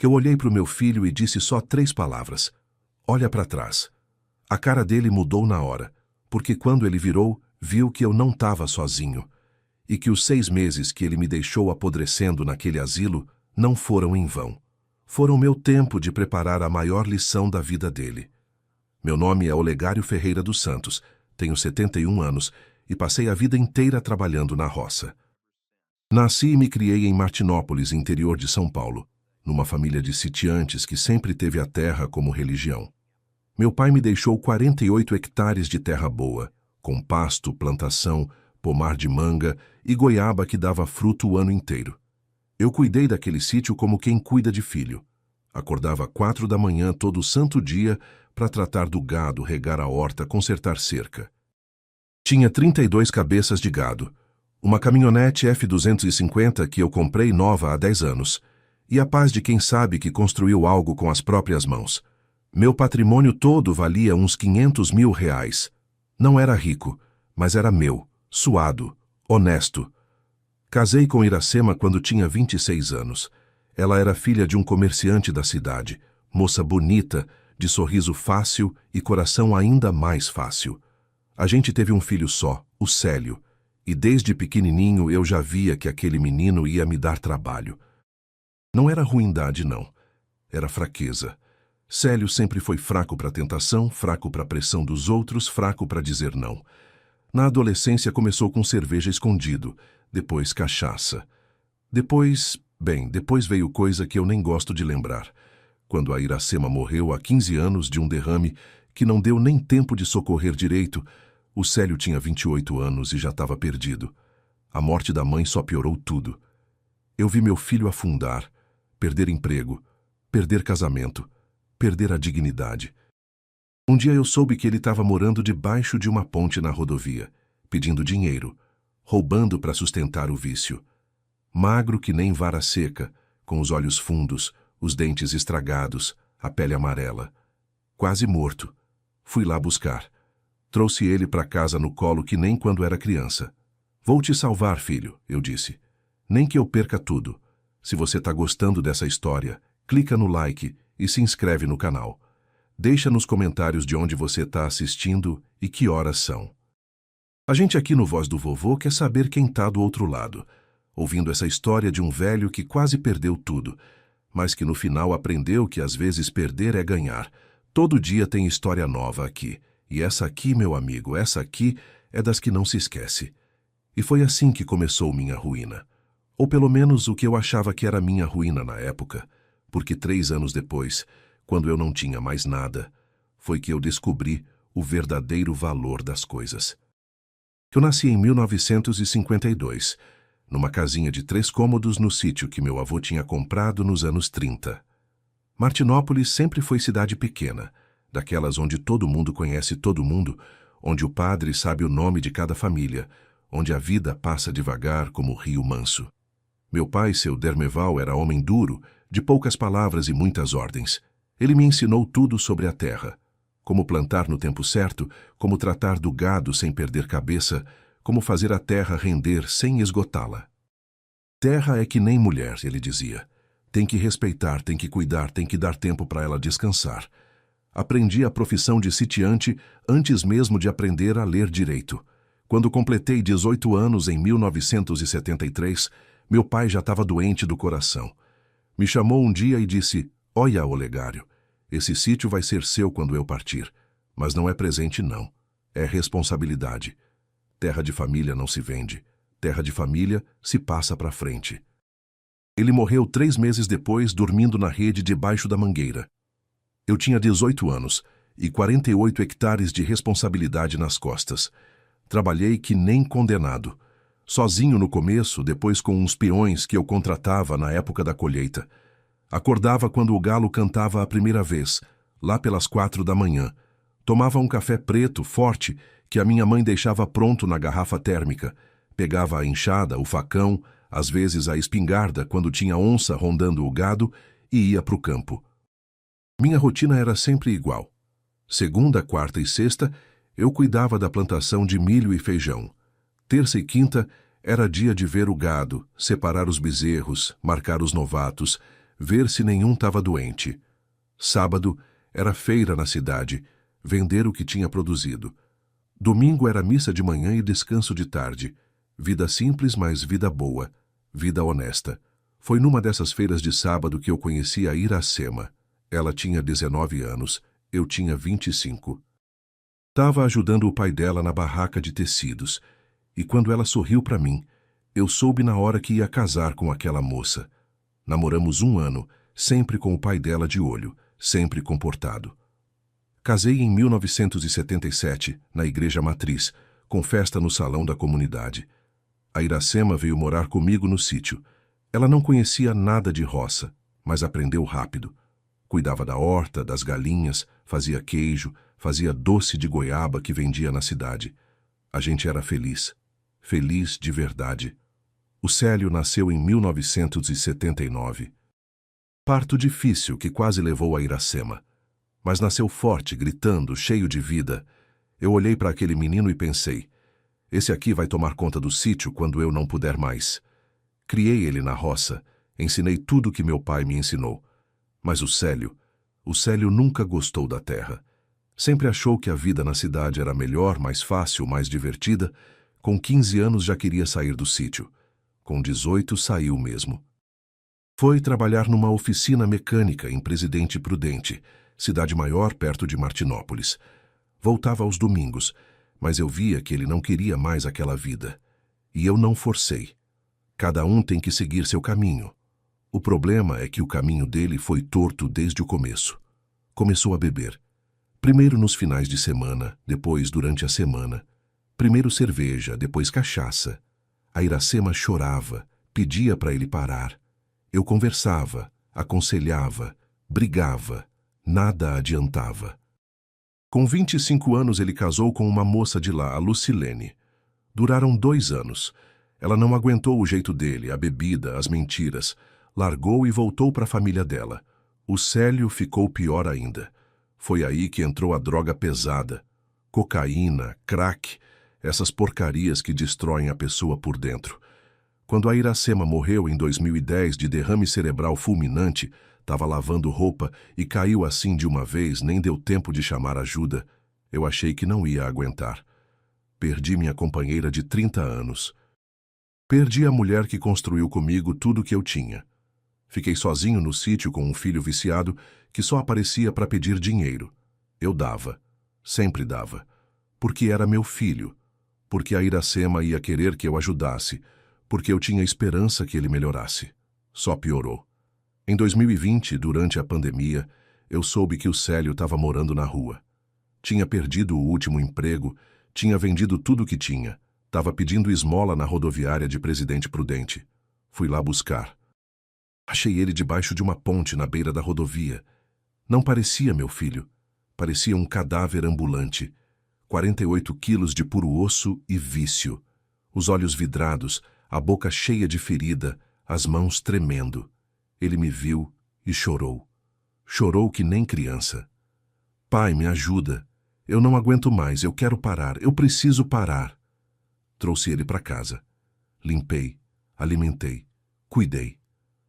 que eu olhei para o meu filho e disse só 3 palavras: olha para trás. A cara dele mudou na hora, porque quando ele virou, viu que eu não estava sozinho, e que os 6 meses que ele me deixou apodrecendo naquele asilo não foram em vão. Foram meu tempo de preparar a maior lição da vida dele. Meu nome é Olegário Ferreira dos Santos, tenho 71 anos e passei a vida inteira trabalhando na roça. Nasci e me criei em Martinópolis, interior de São Paulo, numa família de sitiantes que sempre teve a terra como religião. Meu pai me deixou 48 hectares de terra boa, com pasto, plantação, pomar de manga e goiaba que dava fruto o ano inteiro. Eu cuidei daquele sítio como quem cuida de filho. Acordava 4 da manhã todo santo dia para tratar do gado, regar a horta, consertar cerca. Tinha 32 cabeças de gado, uma caminhonete F250 que eu comprei nova há 10 anos, e a paz de quem sabe que construiu algo com as próprias mãos. Meu patrimônio todo valia uns 500 mil reais. Não era rico, mas era meu, suado, honesto. Casei com Iracema quando tinha 26 anos. Ela era filha de um comerciante da cidade, moça bonita, de sorriso fácil e coração ainda mais fácil. A gente teve um filho só, o Célio, e desde pequenininho eu já via que aquele menino ia me dar trabalho. Não era ruindade, não. Era fraqueza. Célio sempre foi fraco para a tentação, fraco para a pressão dos outros, fraco para dizer não. Na adolescência começou com cerveja escondido, depois cachaça. Depois veio coisa que eu nem gosto de lembrar. Quando a Iracema morreu há 15 anos de um derrame que não deu nem tempo de socorrer direito, o Célio tinha 28 anos e já estava perdido. A morte da mãe só piorou tudo. Eu vi meu filho afundar, perder emprego, perder casamento, perder a dignidade. Um dia eu soube que ele estava morando debaixo de uma ponte na rodovia, pedindo dinheiro, roubando para sustentar o vício. Magro que nem vara seca, com os olhos fundos, os dentes estragados, a pele amarela. Quase morto. Fui lá buscar. Trouxe ele para casa no colo que nem quando era criança. Vou te salvar, filho, eu disse. Nem que eu perca tudo. Se você está gostando dessa história, clica no like e se inscreve no canal. Deixa nos comentários de onde você está assistindo e que horas são. A gente aqui no Voz do Vovô quer saber quem está do outro lado, ouvindo essa história de um velho que quase perdeu tudo, mas que no final aprendeu que às vezes perder é ganhar. Todo dia tem história nova aqui. E essa aqui, meu amigo, essa aqui é das que não se esquece. E foi assim que começou minha ruína. Ou pelo menos o que eu achava que era minha ruína na época, porque 3 anos depois, quando eu não tinha mais nada, foi que eu descobri o verdadeiro valor das coisas. Eu nasci em 1952, numa casinha de 3 cômodos no sítio que meu avô tinha comprado nos anos 30. Martinópolis sempre foi cidade pequena, daquelas onde todo mundo conhece todo mundo, onde o padre sabe o nome de cada família, onde a vida passa devagar como o rio manso. Meu pai, seu Dermeval, era homem duro, de poucas palavras e muitas ordens. Ele me ensinou tudo sobre a terra. Como plantar no tempo certo, como tratar do gado sem perder cabeça, como fazer a terra render sem esgotá-la. Terra é que nem mulher, ele dizia. Tem que respeitar, tem que cuidar, tem que dar tempo para ela descansar. Aprendi a profissão de sitiante antes mesmo de aprender a ler direito. Quando completei 18 anos em 1973, meu pai já estava doente do coração. Me chamou um dia e disse: "Olha, Olegário, esse sítio vai ser seu quando eu partir, mas não é presente não, é responsabilidade. Terra de família não se vende, terra de família se passa para frente." Ele morreu 3 meses depois, dormindo na rede debaixo da mangueira. Eu tinha 18 anos e 48 hectares de responsabilidade nas costas. Trabalhei que nem condenado. Sozinho no começo, depois com uns peões que eu contratava na época da colheita. Acordava quando o galo cantava a primeira vez, lá pelas 4 da manhã. Tomava um café preto, forte, que a minha mãe deixava pronto na garrafa térmica. Pegava a enxada, o facão, às vezes a espingarda quando tinha onça rondando o gado e ia para o campo. Minha rotina era sempre igual. Segunda, quarta e sexta, eu cuidava da plantação de milho e feijão. Terça e quinta era dia de ver o gado, separar os bezerros, marcar os novatos, ver se nenhum estava doente. Sábado era feira na cidade, vender o que tinha produzido. Domingo era missa de manhã e descanso de tarde. Vida simples, mas vida boa, vida honesta. Foi numa dessas feiras de sábado que eu conheci a Iracema. Ela tinha 19 anos, eu tinha 25. Estava ajudando o pai dela na barraca de tecidos, e quando ela sorriu para mim, eu soube na hora que ia casar com aquela moça. Namoramos 1 ano, sempre com o pai dela de olho, sempre comportado. Casei em 1977, na Igreja Matriz, com festa no salão da comunidade. A Iracema veio morar comigo no sítio. Ela não conhecia nada de roça, mas aprendeu rápido. Cuidava da horta, das galinhas, fazia queijo, fazia doce de goiaba que vendia na cidade. A gente era feliz. Feliz de verdade. O Célio nasceu em 1979. Parto difícil que quase levou a Iracema. Mas nasceu forte, gritando, cheio de vida. Eu olhei para aquele menino e pensei, esse aqui vai tomar conta do sítio quando eu não puder mais. Criei ele na roça, ensinei tudo que meu pai me ensinou. Mas o Célio nunca gostou da terra. Sempre achou que a vida na cidade era melhor, mais fácil, mais divertida. Com 15 anos já queria sair do sítio. Com 18 saiu mesmo. Foi trabalhar numa oficina mecânica em Presidente Prudente, cidade maior perto de Martinópolis. Voltava aos domingos, mas eu via que ele não queria mais aquela vida. E eu não forcei. Cada um tem que seguir seu caminho. O problema é que o caminho dele foi torto desde o começo. Começou a beber. Primeiro nos finais de semana, depois durante a semana. Primeiro cerveja, depois cachaça. A Iracema chorava, pedia para ele parar. Eu conversava, aconselhava, brigava. Nada adiantava. Com 25 anos ele casou com uma moça de lá, a Lucilene. Duraram 2 anos. Ela não aguentou o jeito dele, a bebida, as mentiras. Largou e voltou para a família dela. O Célio ficou pior ainda. Foi aí que entrou a droga pesada. Cocaína, crack, essas porcarias que destroem a pessoa por dentro. Quando a Iracema morreu em 2010 de derrame cerebral fulminante, estava lavando roupa e caiu assim de uma vez, nem deu tempo de chamar ajuda. Eu achei que não ia aguentar. Perdi minha companheira de 30 anos. Perdi a mulher que construiu comigo tudo que eu tinha. Fiquei sozinho no sítio com um filho viciado que só aparecia para pedir dinheiro. Eu dava. Sempre dava. Porque era meu filho. Porque a Iracema ia querer que eu ajudasse. Porque eu tinha esperança que ele melhorasse. Só piorou. Em 2020, durante a pandemia, eu soube que o Célio estava morando na rua. Tinha perdido o último emprego, tinha vendido tudo o que tinha. Estava pedindo esmola na rodoviária de Presidente Prudente. Fui lá buscar. Achei ele debaixo de uma ponte na beira da rodovia. Não parecia meu filho. Parecia um cadáver ambulante. 48 quilos de puro osso e vício. Os olhos vidrados, a boca cheia de ferida, as mãos tremendo. Ele me viu e chorou. Chorou que nem criança. Pai, me ajuda. Eu não aguento mais, eu quero parar, eu preciso parar. Trouxe ele para casa. Limpei, alimentei, cuidei.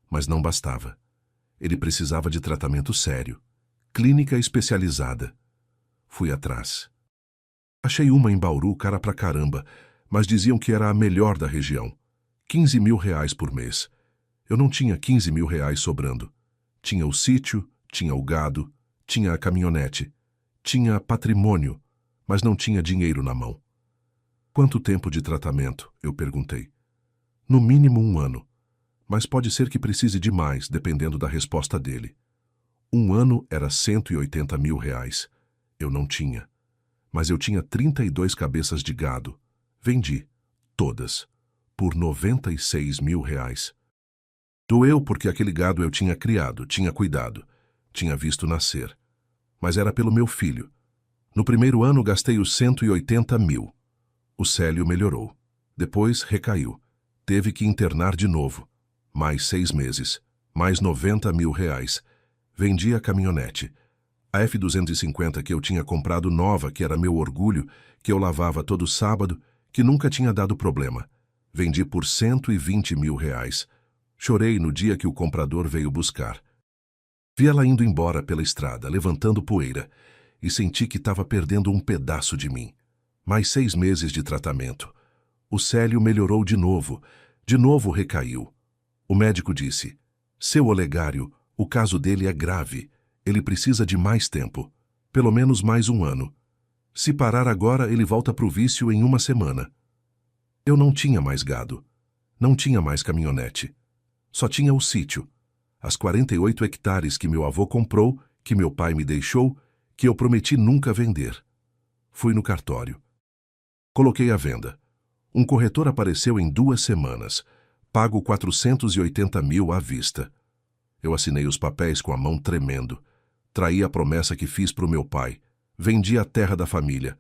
Mas não bastava. Ele precisava de tratamento sério. Clínica especializada. Fui atrás. Achei uma em Bauru, cara pra caramba, mas diziam que era a melhor da região. 15 mil reais por mês. Eu não tinha 15 mil reais sobrando. Tinha o sítio, tinha o gado, tinha a caminhonete, tinha patrimônio, mas não tinha dinheiro na mão. Quanto tempo de tratamento? Eu perguntei. No mínimo 1 ano, mas pode ser que precise de mais, dependendo da resposta dele. 1 ano era 180 mil reais. Eu não tinha. Mas eu tinha 32 cabeças de gado. Vendi, todas, por 96 mil reais. Doeu porque aquele gado eu tinha criado, tinha cuidado, tinha visto nascer. Mas era pelo meu filho. No primeiro ano gastei os 180 mil. O Célio melhorou. Depois recaiu. Teve que internar de novo. Mais 6 meses. Mais 90 mil reais. Vendi a caminhonete. A F250 que eu tinha comprado nova, que era meu orgulho, que eu lavava todo sábado, que nunca tinha dado problema. Vendi por 120 mil reais. Chorei no dia que o comprador veio buscar. Vi ela indo embora pela estrada, levantando poeira, e senti que estava perdendo um pedaço de mim. Mais 6 meses de tratamento. O Célio melhorou de novo recaiu. O médico disse: seu Olegário, o caso dele é grave. Ele precisa de mais tempo. Pelo menos mais 1 ano. Se parar agora, ele volta pro vício em 1 semana. Eu não tinha mais gado. Não tinha mais caminhonete. Só tinha o sítio. As 48 hectares que meu avô comprou, que meu pai me deixou, que eu prometi nunca vender. Fui no cartório. Coloquei à venda. Um corretor apareceu em 2 semanas. Pago 480 mil à vista. Eu assinei os papéis com a mão tremendo. Traí a promessa que fiz pro meu pai. Vendi a terra da família.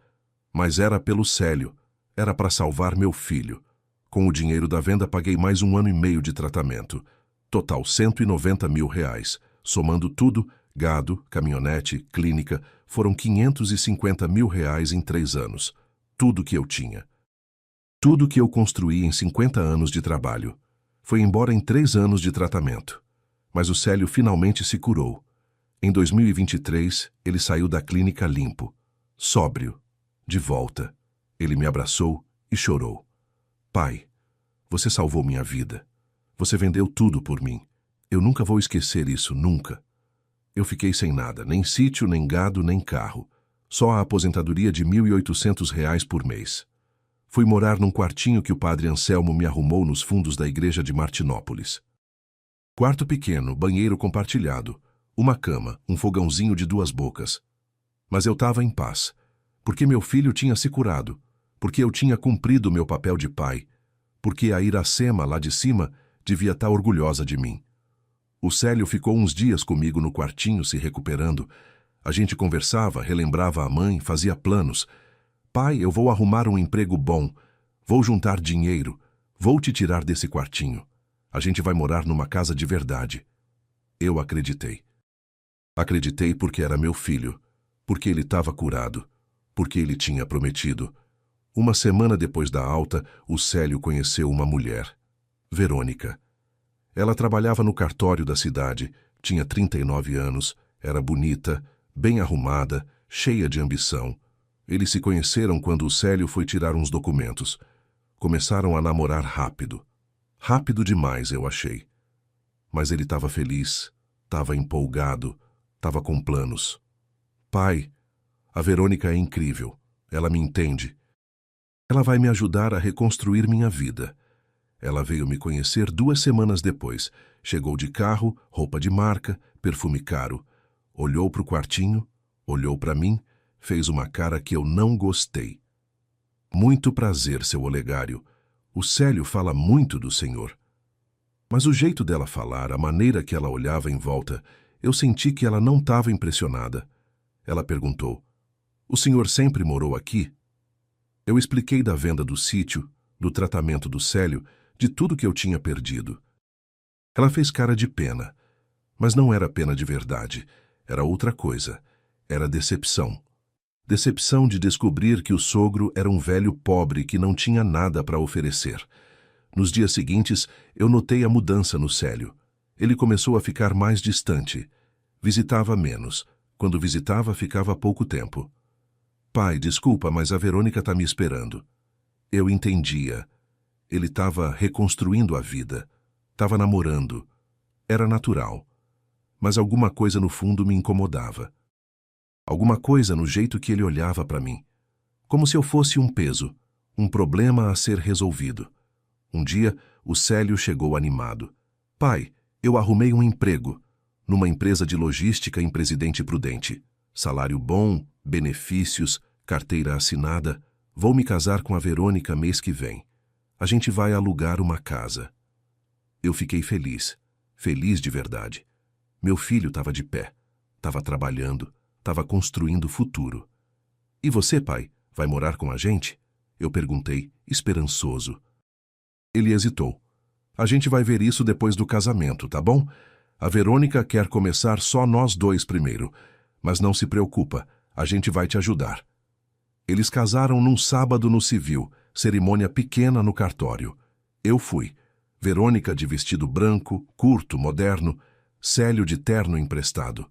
Mas era pelo Célio. Era para salvar meu filho. Com o dinheiro da venda paguei mais 1 ano e meio de tratamento. Total 190 mil reais. Somando tudo, gado, caminhonete, clínica, foram 550 mil reais em 3 anos. Tudo que eu tinha. Tudo que eu construí em 50 anos de trabalho. Foi embora em 3 anos de tratamento. Mas o Célio finalmente se curou. Em 2023, ele saiu da clínica limpo, sóbrio, de volta. Ele me abraçou e chorou. Pai, você salvou minha vida. Você vendeu tudo por mim. Eu nunca vou esquecer isso, nunca. Eu fiquei sem nada, nem sítio, nem gado, nem carro. Só a aposentadoria de R$ 1.800 por mês. Fui morar num quartinho que o padre Anselmo me arrumou nos fundos da igreja de Martinópolis. Quarto pequeno, banheiro compartilhado, uma cama, um fogãozinho de 2 bocas. Mas eu estava em paz, porque meu filho tinha se curado, porque eu tinha cumprido meu papel de pai, porque a Iracema, lá de cima, devia estar orgulhosa de mim. O Célio ficou uns dias comigo no quartinho se recuperando. A gente conversava, relembrava a mãe, fazia planos. Pai, eu vou arrumar um emprego bom, vou juntar dinheiro, vou te tirar desse quartinho. A gente vai morar numa casa de verdade. Eu acreditei. Acreditei porque era meu filho, porque ele estava curado, porque ele tinha prometido. 1 semana depois da alta, o Célio conheceu uma mulher, Verônica. Ela trabalhava no cartório da cidade, tinha 39 anos, era bonita, bem arrumada, cheia de ambição. Eles se conheceram quando o Célio foi tirar uns documentos. Começaram a namorar rápido. Rápido demais, eu achei. Mas ele estava feliz, estava empolgado, estava com planos. Pai, a Verônica é incrível. Ela me entende. Ela vai me ajudar a reconstruir minha vida. Ela veio me conhecer 2 semanas depois. Chegou de carro, roupa de marca, perfume caro. Olhou para o quartinho, olhou para mim, fez uma cara que eu não gostei. Muito prazer, seu Olegário. O Célio fala muito do senhor. Mas o jeito dela falar, a maneira que ela olhava em volta, eu senti que ela não estava impressionada. Ela perguntou: o senhor sempre morou aqui? Eu expliquei da venda do sítio, do tratamento do Célio, de tudo que eu tinha perdido. Ela fez cara de pena, mas não era pena de verdade, era outra coisa, era decepção. Decepção de descobrir que o sogro era um velho pobre que não tinha nada para oferecer. Nos dias seguintes, eu notei a mudança no Célio. Ele começou a ficar mais distante. Visitava menos. Quando visitava, ficava pouco tempo. Pai, desculpa, mas a Verônica está me esperando. Eu entendia. Ele estava reconstruindo a vida. Estava namorando. Era natural. Mas alguma coisa no fundo me incomodava. Alguma coisa no jeito que ele olhava para mim. Como se eu fosse um peso, um problema a ser resolvido. Um dia, o Célio chegou animado. Pai, eu arrumei um emprego. Numa empresa de logística em Presidente Prudente. Salário bom, benefícios, carteira assinada. Vou me casar com a Verônica mês que vem. A gente vai alugar uma casa. Eu fiquei feliz. Feliz de verdade. Meu filho estava de pé. Estava trabalhando. Estava construindo o futuro. E você, pai, vai morar com a gente? Eu perguntei, esperançoso. Ele hesitou. A gente vai ver isso depois do casamento, tá bom? A Verônica quer começar só nós 2 primeiro. Mas não se preocupa, a gente vai te ajudar. Eles casaram num sábado no civil, cerimônia pequena no cartório. Eu fui. Verônica de vestido branco, curto, moderno, Célio de terno emprestado.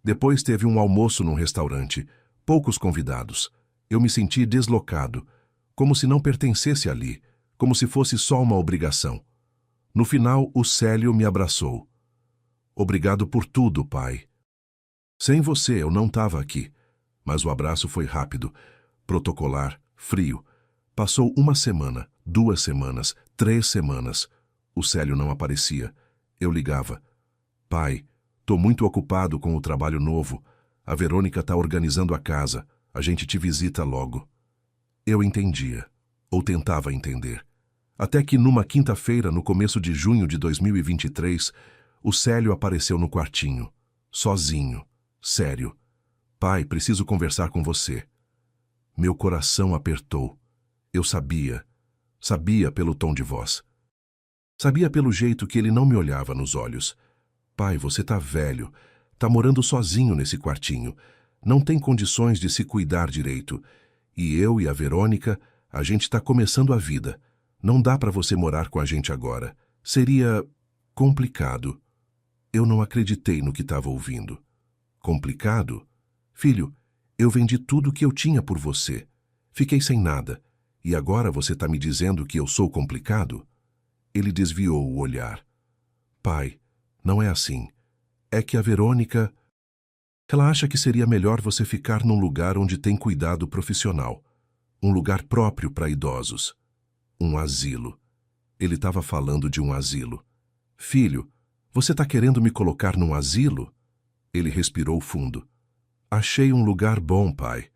Depois teve um almoço num restaurante, poucos convidados. Eu me senti deslocado, como se não pertencesse ali, como se fosse só uma obrigação. No final, o Célio me abraçou. Obrigado por tudo, pai. Sem você, eu não estava aqui. Mas o abraço foi rápido, protocolar, frio. Passou uma semana, 2 semanas, 3 semanas. O Célio não aparecia. Eu ligava. Pai, tô muito ocupado com o trabalho novo. A Verônica tá organizando a casa. A gente te visita logo. Eu entendia, ou tentava entender. Até que numa quinta-feira, no começo de junho de 2023, o Célio apareceu no quartinho. Sozinho. Sério. Pai, preciso conversar com você. Meu coração apertou. Eu sabia. Sabia pelo tom de voz. Sabia pelo jeito que ele não me olhava nos olhos. Pai, você tá velho. Tá morando sozinho nesse quartinho. Não tem condições de se cuidar direito. E eu e a Verônica, a gente tá começando a vida. Não dá pra você morar com a gente agora. Seria complicado. Eu não acreditei no que estava ouvindo. Complicado? Filho, eu vendi tudo que eu tinha por você. Fiquei sem nada. E agora você está me dizendo que eu sou complicado? Ele desviou o olhar. Pai, não é assim. É que a Verônica... Ela acha que seria melhor você ficar num lugar onde tem cuidado profissional. Um lugar próprio para idosos. Um asilo. Ele estava falando de um asilo. Filho, você está querendo me colocar num asilo? Ele respirou fundo. Achei um lugar bom, pai.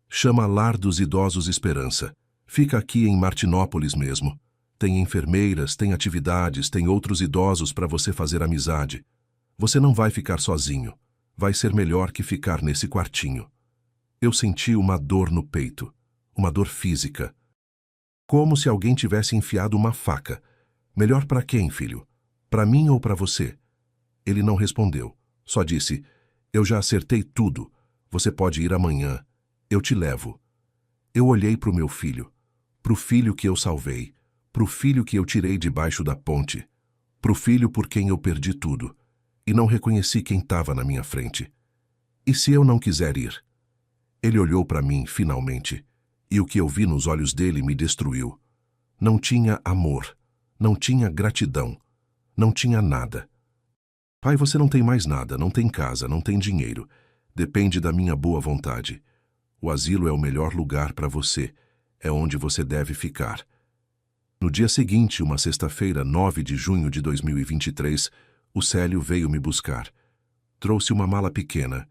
Chama Lar dos Idosos Esperança. Fica aqui em Martinópolis mesmo. Tem enfermeiras, tem atividades, tem outros idosos para você fazer amizade. Você não vai ficar sozinho. Vai ser melhor que ficar nesse quartinho. Eu senti uma dor no peito. Uma dor física. Como se alguém tivesse enfiado uma faca. Melhor para quem, filho? Para mim ou para você? Ele não respondeu. Só disse, eu já acertei tudo. Você pode ir amanhã. Eu te levo. Eu olhei para o meu filho. Para o filho que eu salvei. Para o filho que eu tirei debaixo da ponte. Para o filho por quem eu perdi tudo. E não reconheci quem estava na minha frente. E se eu não quiser ir? Ele olhou para mim, finalmente. E o que eu vi nos olhos dele me destruiu. Não tinha amor. Não tinha gratidão. Não tinha nada. Pai, você não tem mais nada, não tem casa, não tem dinheiro. Depende da minha boa vontade. O asilo é o melhor lugar para você. É onde você deve ficar. No dia seguinte, uma sexta-feira, 9 de junho de 2023, o Célio veio me buscar. Trouxe uma mala pequena.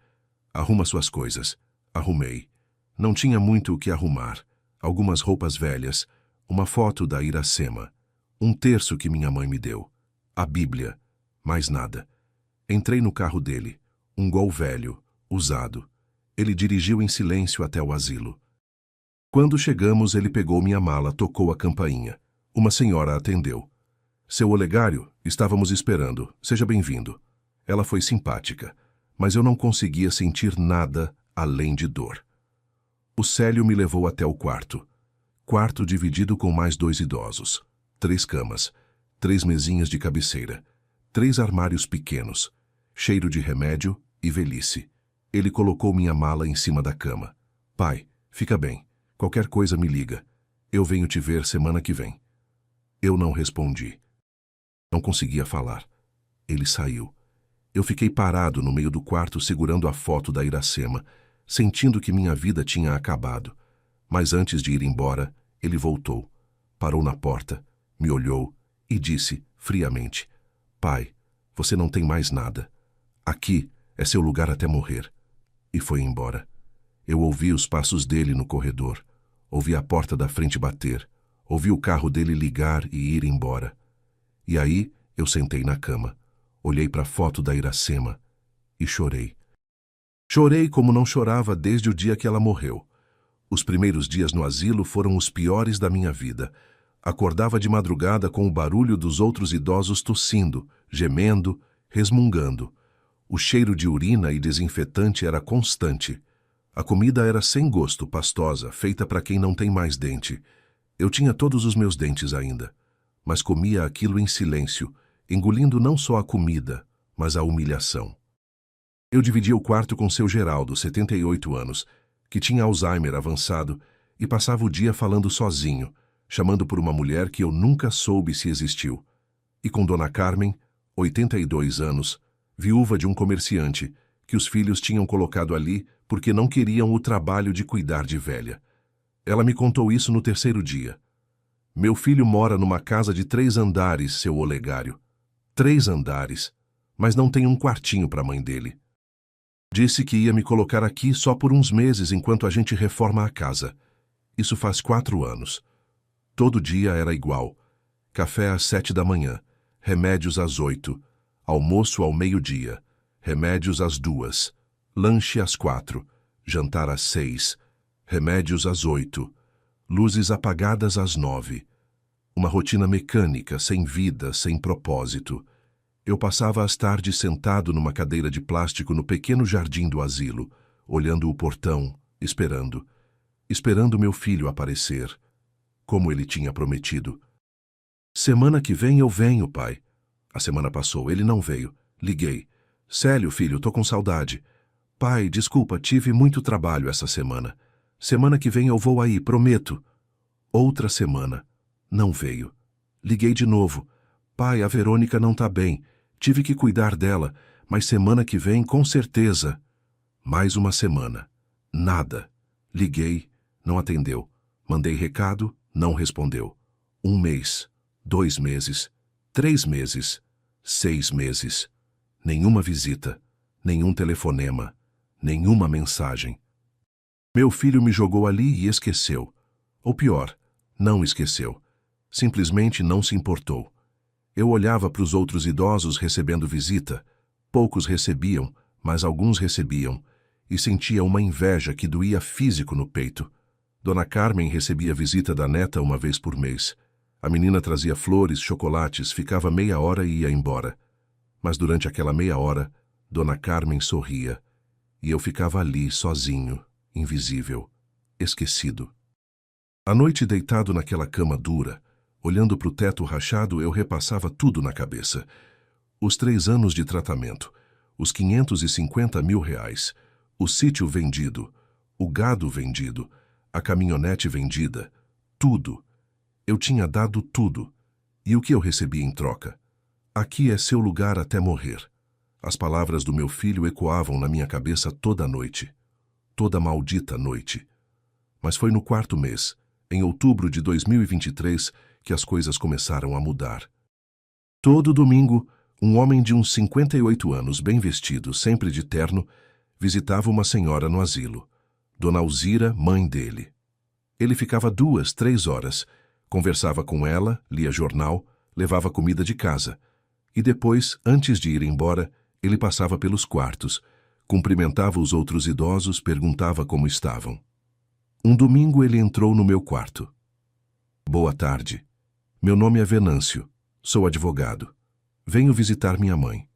Arruma suas coisas. Arrumei. Não tinha muito o que arrumar. Algumas roupas velhas, uma foto da Iracema, um terço que minha mãe me deu, a Bíblia, mais nada. Entrei no carro dele, um Gol velho, usado. Ele dirigiu em silêncio até o asilo. Quando chegamos, ele pegou minha mala, tocou a campainha. Uma senhora atendeu. Seu Olegário, estávamos esperando. Seja bem-vindo. Ela foi simpática, mas eu não conseguia sentir nada além de dor. O Célio me levou até o quarto. Quarto dividido com mais 2 idosos. 3 camas, 3 mesinhas de cabeceira, 3 armários pequenos, cheiro de remédio e velhice. Ele colocou minha mala em cima da cama. Pai, fica bem. Qualquer coisa me liga. Eu venho te ver semana que vem. Eu não respondi. Não conseguia falar. Ele saiu. Eu fiquei parado no meio do quarto segurando a foto da Iracema, sentindo que minha vida tinha acabado. Mas antes de ir embora, ele voltou. Parou na porta, me olhou e disse, friamente, Pai, você não tem mais nada. Aqui é seu lugar até morrer. E foi embora. Eu ouvi os passos dele no corredor. Ouvi a porta da frente bater. Ouvi o carro dele ligar e ir embora. E aí eu sentei na cama. Olhei para a foto da Iracema e chorei. Chorei como não chorava desde o dia que ela morreu. Os primeiros dias no asilo foram os piores da minha vida. Acordava de madrugada com o barulho dos outros idosos tossindo, gemendo, resmungando. O cheiro de urina e desinfetante era constante. A comida era sem gosto, pastosa, feita para quem não tem mais dente. Eu tinha todos os meus dentes ainda. mas comia aquilo em silêncio, engolindo não só a comida, mas a humilhação. Eu dividia o quarto com seu Geraldo, 78 anos, que tinha Alzheimer avançado e passava o dia falando sozinho, chamando por uma mulher que eu nunca soube se existiu, e com Dona Carmen, 82 anos, viúva de um comerciante, que os filhos tinham colocado ali porque não queriam o trabalho de cuidar de velha. Ela me contou isso no terceiro dia. Meu filho mora numa casa de 3 andares, seu Olegário. 3 andares, mas não tem um quartinho para a mãe dele. Disse que ia me colocar aqui só por uns meses enquanto a gente reforma a casa. Isso faz 4 anos. Todo dia era igual. Café às 7 da manhã, remédios às 8, almoço ao meio-dia, remédios às 2, lanche às 4, jantar às 6, remédios às 8, luzes apagadas às 9. Uma rotina mecânica, sem vida, sem propósito. Eu passava as tardes sentado numa cadeira de plástico no pequeno jardim do asilo, olhando o portão, esperando meu filho aparecer, como ele tinha prometido. Semana que vem eu venho, pai. A semana passou, ele não veio. Liguei. Célio, filho, tô com saudade. Pai, desculpa, tive muito trabalho essa semana. Semana que vem eu vou aí, prometo. Outra semana. Não veio. Liguei de novo. Pai, a Verônica não tá bem. Tive que cuidar dela, mas semana que vem, com certeza. Mais uma semana. Nada. Liguei, não atendeu. Mandei recado, não respondeu. 1 mês, 2 meses, 3 meses, 6 meses. Nenhuma visita, nenhum telefonema, nenhuma mensagem. Meu filho me jogou ali e esqueceu. Ou pior, não esqueceu. Simplesmente não se importou. Eu olhava para os outros idosos recebendo visita. Poucos recebiam, mas alguns recebiam, e sentia uma inveja que doía físico no peito. Dona Carmen recebia visita da neta uma vez por mês. A menina trazia flores, chocolates, ficava meia hora e ia embora. Mas durante aquela meia hora, Dona Carmen sorria, e eu ficava ali, sozinho, invisível, esquecido. À noite, deitado naquela cama dura, olhando para o teto rachado, eu repassava tudo na cabeça. Os 3 anos de tratamento, os 550 mil reais, o sítio vendido, o gado vendido, a caminhonete vendida, tudo. Eu tinha dado tudo. E o que eu recebi em troca? Aqui é seu lugar até morrer. As palavras do meu filho ecoavam na minha cabeça toda a noite. Toda maldita noite. Mas foi no 4º mês, em outubro de 2023, que as coisas começaram a mudar. Todo domingo, um homem de uns 58 anos, bem vestido, sempre de terno, visitava uma senhora no asilo, Dona Alzira, mãe dele. Ele ficava 2, 3 horas, conversava com ela, lia jornal, levava comida de casa. E depois, antes de ir embora, ele passava pelos quartos, cumprimentava os outros idosos, perguntava como estavam. Um domingo ele entrou no meu quarto. Boa tarde. Meu nome é Venâncio. Sou advogado. Venho visitar minha mãe.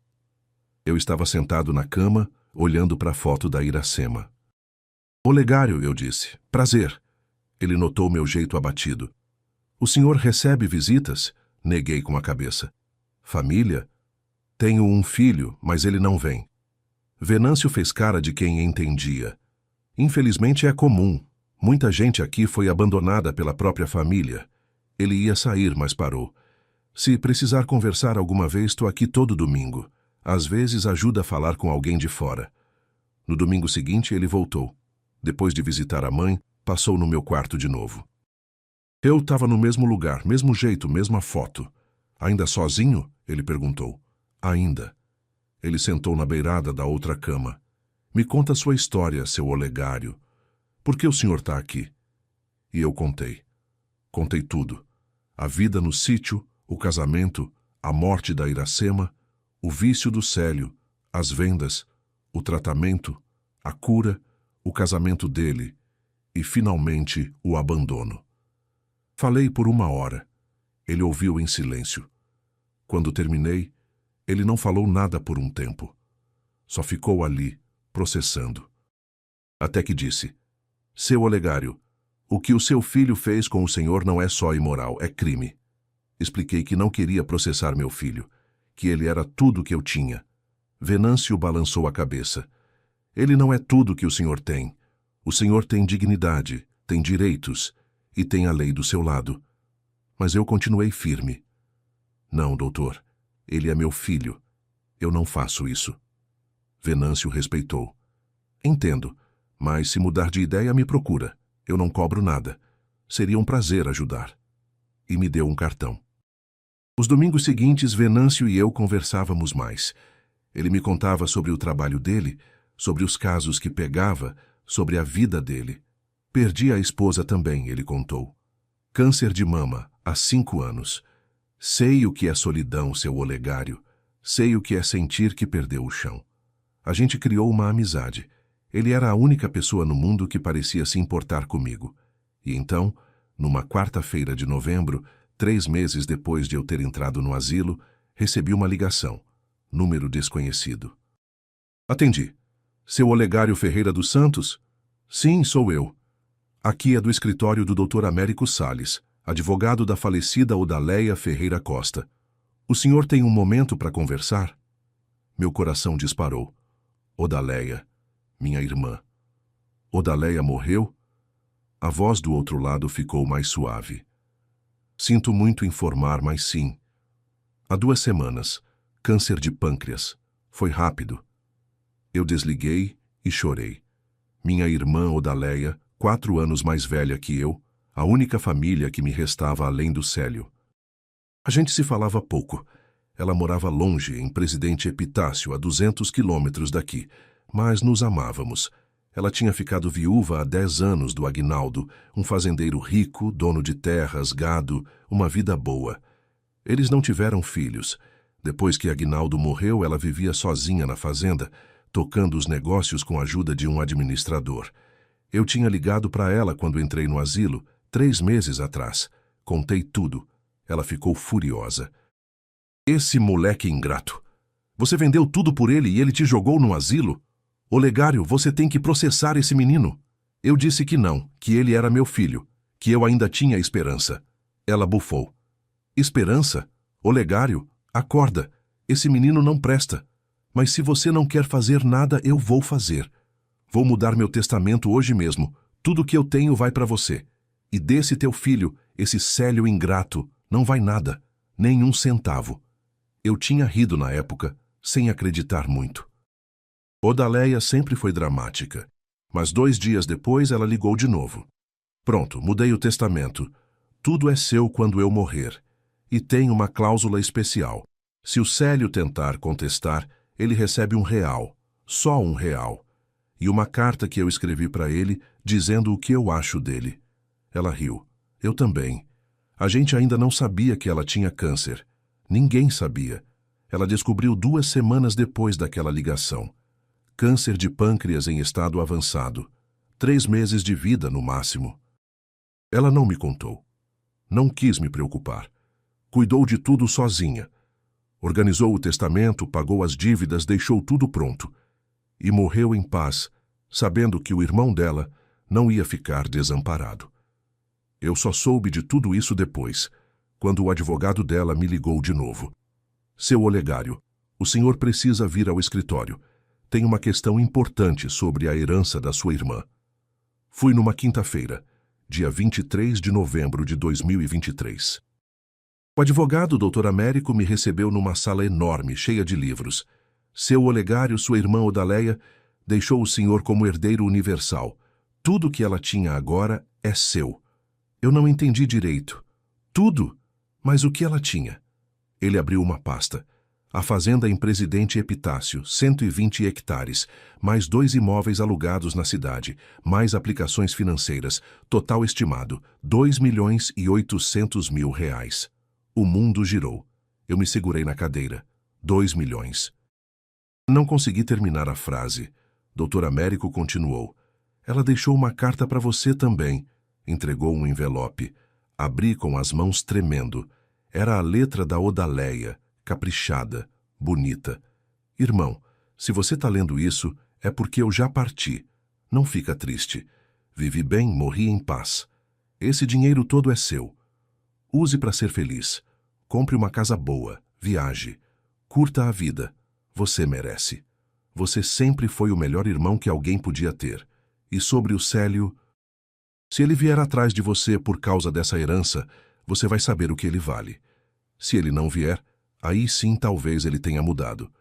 Eu estava sentado na cama, olhando para a foto da Iracema. Olegário, eu disse. Prazer. Ele notou meu jeito abatido. O senhor recebe visitas? Neguei com a cabeça. Família? Tenho um filho, mas ele não vem. Venâncio fez cara de quem entendia. Infelizmente é comum. Muita gente aqui foi abandonada pela própria família. Ele ia sair, mas parou. Se precisar conversar alguma vez, estou aqui todo domingo. Às vezes ajuda a falar com alguém de fora. No domingo seguinte ele voltou. Depois de visitar a mãe, passou no meu quarto de novo. Eu estava no mesmo lugar, mesmo jeito, mesma foto. Ainda sozinho? Ele perguntou. Ainda. Ele sentou na beirada da outra cama. Me conta sua história, seu Olegário. Por que o senhor está aqui? E eu contei. Contei tudo. A vida no sítio, o casamento, a morte da Iracema, o vício do Célio, as vendas, o tratamento, a cura, o casamento dele e, finalmente, o abandono. Falei por 1 hora. Ele ouviu em silêncio. Quando terminei, ele não falou nada por um tempo. Só ficou ali, processando. Até que disse: Seu Olegário, o que o seu filho fez com o senhor não é só imoral, é crime. Expliquei que não queria processar meu filho, que ele era tudo o que eu tinha. Venâncio balançou a cabeça. Ele não é tudo que o senhor tem. O senhor tem dignidade, tem direitos e tem a lei do seu lado. Mas eu continuei firme. Não, doutor. Ele é meu filho. Eu não faço isso. Venâncio respeitou. Entendo, mas se mudar de ideia, me procura. Eu não cobro nada. Seria um prazer ajudar. E me deu um cartão. Os domingos seguintes, Venâncio e eu conversávamos mais. Ele me contava sobre o trabalho dele, sobre os casos que pegava, sobre a vida dele. Perdi a esposa também, ele contou. Câncer de mama, há 5 anos. Sei o que é solidão, seu Olegário. Sei o que é sentir que perdeu o chão. A gente criou uma amizade. Ele era a única pessoa no mundo que parecia se importar comigo. E então, numa quarta-feira de novembro, 3 meses depois de eu ter entrado no asilo, recebi uma ligação. Número desconhecido. Atendi. Seu Olegário Ferreira dos Santos? Sim, sou eu. Aqui é do escritório do Dr. Américo Salles, advogado da falecida Odaleia Ferreira Costa. O senhor tem um momento para conversar? Meu coração disparou. Odaleia, minha irmã. Odaleia morreu? A voz do outro lado ficou mais suave. Sinto muito informar, mas sim. Há 2 semanas, câncer de pâncreas. Foi rápido. Eu desliguei e chorei. Minha irmã Odaleia, 4 anos mais velha que eu, a única família que me restava além do Célio. A gente se falava pouco. Ela morava longe, em Presidente Epitácio, a 200 quilômetros daqui, mas nos amávamos. Ela tinha ficado viúva há 10 anos do Aguinaldo, um fazendeiro rico, dono de terras, gado, uma vida boa. Eles não tiveram filhos. Depois que Aguinaldo morreu, ela vivia sozinha na fazenda, tocando os negócios com a ajuda de um administrador. Eu tinha ligado para ela quando entrei no asilo, 3 meses atrás. Contei tudo. Ela ficou furiosa. Esse moleque ingrato. Você vendeu tudo por ele e ele te jogou no asilo? Olegário, você tem que processar esse menino. Eu disse que não, que ele era meu filho, que eu ainda tinha esperança. Ela bufou. Esperança? Olegário, acorda. Esse menino não presta. Mas se você não quer fazer nada, eu vou fazer. Vou mudar meu testamento hoje mesmo. Tudo que eu tenho vai para você. E desse teu filho, esse Célio ingrato, não vai nada, nem 1 centavo. Eu tinha rido na época, sem acreditar muito. Odaleia sempre foi dramática, mas 2 dias depois ela ligou de novo. Pronto, mudei o testamento. Tudo é seu quando eu morrer. E tem uma cláusula especial. Se o Célio tentar contestar, ele recebe R$1, só R$1. E uma carta que eu escrevi para ele, dizendo o que eu acho dele. Ela riu. Eu também. A gente ainda não sabia que ela tinha câncer. Ninguém sabia. Ela descobriu 2 semanas depois daquela ligação. Câncer de pâncreas em estado avançado. 3 meses de vida no máximo. Ela não me contou. Não quis me preocupar. Cuidou de tudo sozinha. Organizou o testamento, pagou as dívidas, deixou tudo pronto. E morreu em paz, sabendo que o irmão dela não ia ficar desamparado. Eu só soube de tudo isso depois, quando o advogado dela me ligou de novo. Seu Olegário, o senhor precisa vir ao escritório. Tem uma questão importante sobre a herança da sua irmã. Fui numa quinta-feira, dia 23 de novembro de 2023. O advogado, Dr. Américo, me recebeu numa sala enorme, cheia de livros. Seu Olegário, sua irmã Odaleia, deixou o senhor como herdeiro universal. Tudo que ela tinha agora é seu. Eu não entendi direito. Tudo? Mas o que ela tinha? Ele abriu uma pasta. A fazenda em Presidente Epitácio, 120 hectares, mais 2 imóveis alugados na cidade, mais aplicações financeiras, total estimado, R$2.800.000. O mundo girou. Eu me segurei na cadeira. 2 milhões. Não consegui terminar a frase. Dr. Américo continuou. Ela deixou uma carta para você também. Entregou um envelope. Abri com as mãos tremendo. Era a letra da Odaleia, caprichada, bonita. Irmão, se você está lendo isso, é porque eu já parti. Não fica triste. Vivi bem, morri em paz. Esse dinheiro todo é seu. Use para ser feliz. compre uma casa boa, viaje, curta a vida. Você merece. Você sempre foi o melhor irmão que alguém podia ter. E sobre o Célio, se ele vier atrás de você por causa dessa herança, você vai saber o que ele vale. Se ele não vier, aí sim talvez ele tenha mudado.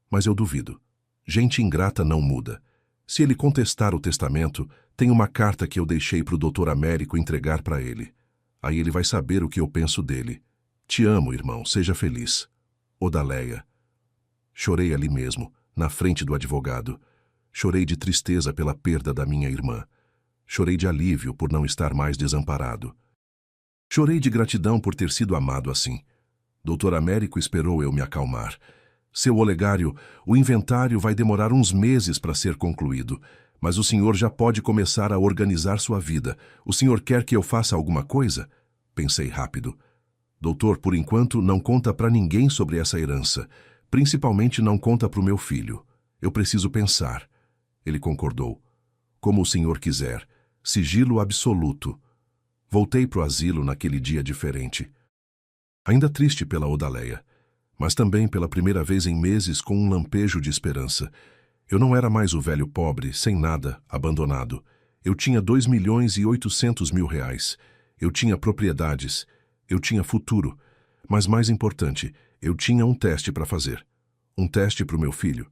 Mas eu duvido. Gente ingrata não muda. Se ele contestar o testamento, tem uma carta que eu deixei para o Dr. Américo entregar para ele. Aí ele vai saber o que eu penso dele. Te amo, irmão, seja feliz. Odaleia. Chorei ali mesmo, na frente do advogado. Chorei de tristeza pela perda da minha irmã. Chorei de alívio por não estar mais desamparado. Chorei de gratidão por ter sido amado assim. Dr. Américo esperou eu me acalmar. Seu Olegário, o inventário vai demorar uns meses para ser concluído, mas o senhor já pode começar a organizar sua vida. O senhor quer que eu faça alguma coisa? Pensei rápido. Doutor, por enquanto, não conta para ninguém sobre essa herança. Principalmente não conta para o meu filho. Eu preciso pensar. Ele concordou. Como o senhor quiser. Sigilo absoluto. Voltei para o asilo naquele dia diferente. Ainda triste pela Odaleia, mas também pela primeira vez em meses com um lampejo de esperança. Eu não era mais o velho pobre, sem nada, abandonado. Eu tinha 2.800.000 reais. Eu tinha propriedades. Eu tinha futuro. Mas mais importante, eu tinha um teste para fazer. Um teste para o meu filho.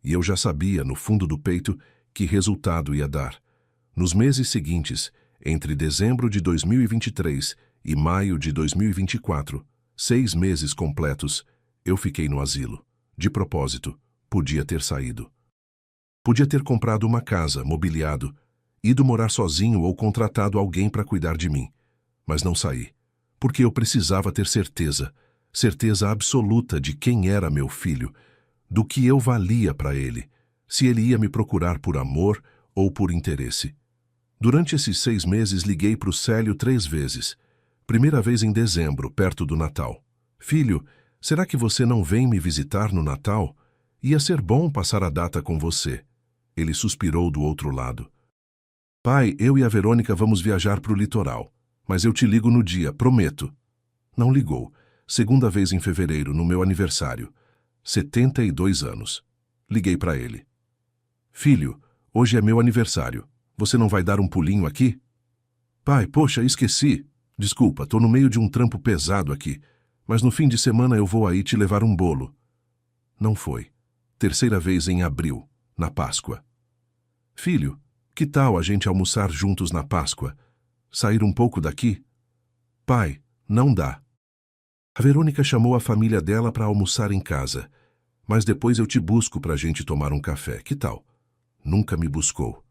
E eu já sabia, no fundo do peito, que resultado ia dar. Nos meses seguintes, entre dezembro de 2023 e maio de 2024, 6 meses completos, eu fiquei no asilo. De propósito, podia ter saído. Podia ter comprado uma casa, mobiliado, ido morar sozinho ou contratado alguém para cuidar de mim. Mas não saí, porque eu precisava ter certeza, certeza absoluta de quem era meu filho, do que eu valia para ele, se ele ia me procurar por amor ou por interesse. Durante esses 6 meses liguei para o Célio 3 vezes. Primeira vez em dezembro, perto do Natal. Filho, será que você não vem me visitar no Natal? Ia ser bom passar a data com você. Ele suspirou do outro lado. Pai, eu e a Verônica vamos viajar para o litoral. Mas eu te ligo no dia, prometo. Não ligou. Segunda vez em fevereiro, no meu aniversário. 72 anos. Liguei para ele. Filho, hoje é meu aniversário. Você não vai dar um pulinho aqui? Pai, poxa, esqueci. Desculpa, tô no meio de um trampo pesado aqui. Mas no fim de semana eu vou aí te levar um bolo. Não foi. Terceira vez em abril, na Páscoa. Filho, que tal a gente almoçar juntos na Páscoa? Sair um pouco daqui? Pai, não dá. A Verônica chamou a família dela para almoçar em casa. Mas depois eu te busco para a gente tomar um café, que tal? Nunca me buscou.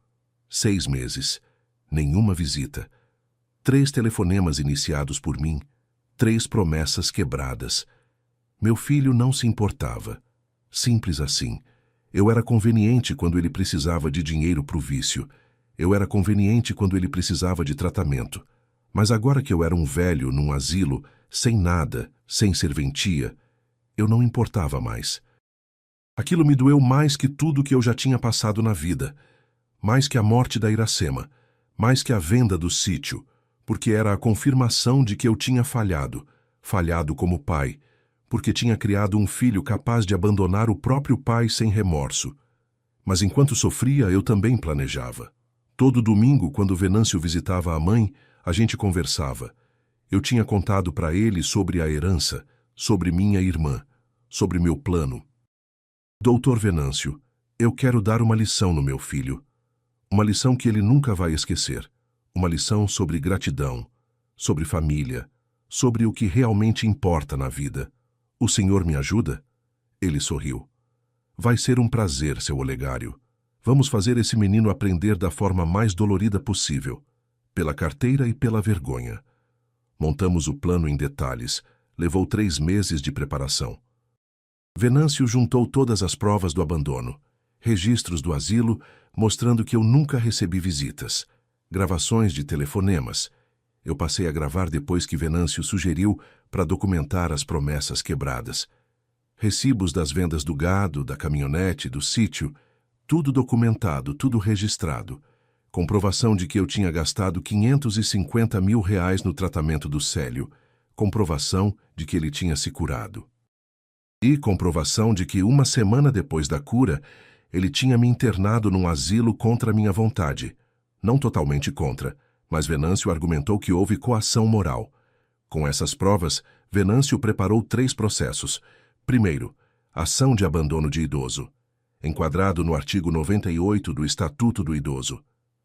6 meses. Nenhuma visita. 3 telefonemas iniciados por mim. 3 promessas quebradas. Meu filho não se importava. Simples assim. Eu era conveniente quando ele precisava de dinheiro para o vício. Eu era conveniente quando ele precisava de tratamento. Mas agora que eu era um velho num asilo, sem nada, sem serventia, eu não importava mais. Aquilo me doeu mais que tudo que eu já tinha passado na vida. Mais que a morte da Iracema. Mais que a venda do sítio. Porque era a confirmação de que eu tinha falhado. Falhado como pai. Porque tinha criado um filho capaz de abandonar o próprio pai sem remorso. Mas enquanto sofria, eu também planejava. Todo domingo, quando Venâncio visitava a mãe, a gente conversava. Eu tinha contado para ele sobre a herança, sobre minha irmã, sobre meu plano. Doutor Venâncio, eu quero dar uma lição no meu filho. Uma lição que ele nunca vai esquecer. Uma lição sobre gratidão, sobre família, sobre o que realmente importa na vida. O senhor me ajuda? Ele sorriu. Vai ser um prazer, seu Olegário. Vamos fazer esse menino aprender da forma mais dolorida possível, pela carteira e pela vergonha. Montamos o plano em detalhes. Levou 3 meses de preparação. Venâncio juntou todas as provas do abandono. Registros do asilo, mostrando que eu nunca recebi visitas. Gravações de telefonemas. Eu passei a gravar depois que Venâncio sugeriu para documentar as promessas quebradas. Recibos das vendas do gado, da caminhonete, do sítio, tudo documentado, tudo registrado. Comprovação de que eu tinha gastado 550 mil reais no tratamento do Célio. comprovação de que ele tinha se curado. E comprovação de que 1 semana depois da cura, ele tinha me internado num asilo contra minha vontade. Não totalmente contra, mas Venâncio argumentou que houve coação moral. Com essas provas, Venâncio preparou 3 processos. Primeiro, ação de abandono de idoso, enquadrado no artigo 98 do Estatuto do Idoso,